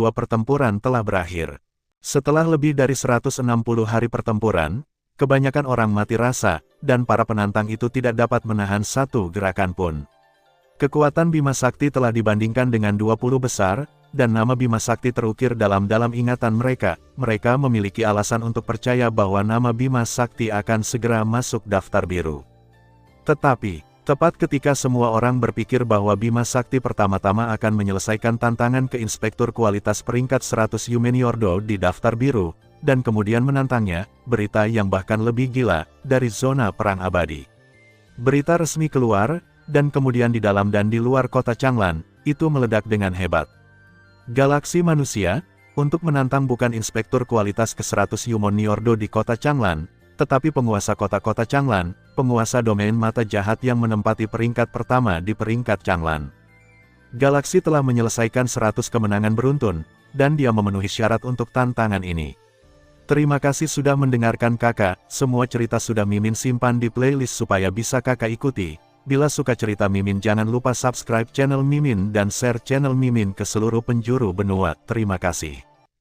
pertempuran telah berakhir. Setelah lebih dari 160 hari pertempuran, kebanyakan orang mati rasa, dan para penantang itu tidak dapat menahan satu gerakan pun. Kekuatan Bima Sakti telah dibandingkan dengan 20 besar, dan nama Bima Sakti terukir dalam ingatan mereka. Mereka memiliki alasan untuk percaya bahwa nama Bima Sakti akan segera masuk daftar biru. Tetapi, tepat ketika semua orang berpikir bahwa Bima Sakti pertama-tama akan menyelesaikan tantangan ke Inspektur Kualitas peringkat 100 Yumeniordo di daftar biru, dan kemudian menantangnya, berita yang bahkan lebih gila, dari zona perang abadi. Berita resmi keluar, dan kemudian di dalam dan di luar kota Changlan, itu meledak dengan hebat. Galaksi manusia, untuk menantang bukan Inspektur Kualitas ke-100 Yumeniordo di kota Changlan, tetapi penguasa kota-kota Changlan, penguasa domain mata jahat yang menempati peringkat pertama di peringkat Changlan. Galaksi telah menyelesaikan 100 kemenangan beruntun, dan dia memenuhi syarat untuk tantangan ini. Terima kasih sudah mendengarkan kakak, semua cerita sudah Mimin simpan di playlist supaya bisa kakak ikuti. Bila suka cerita Mimin jangan lupa subscribe channel Mimin dan share channel Mimin ke seluruh penjuru benua. Terima kasih.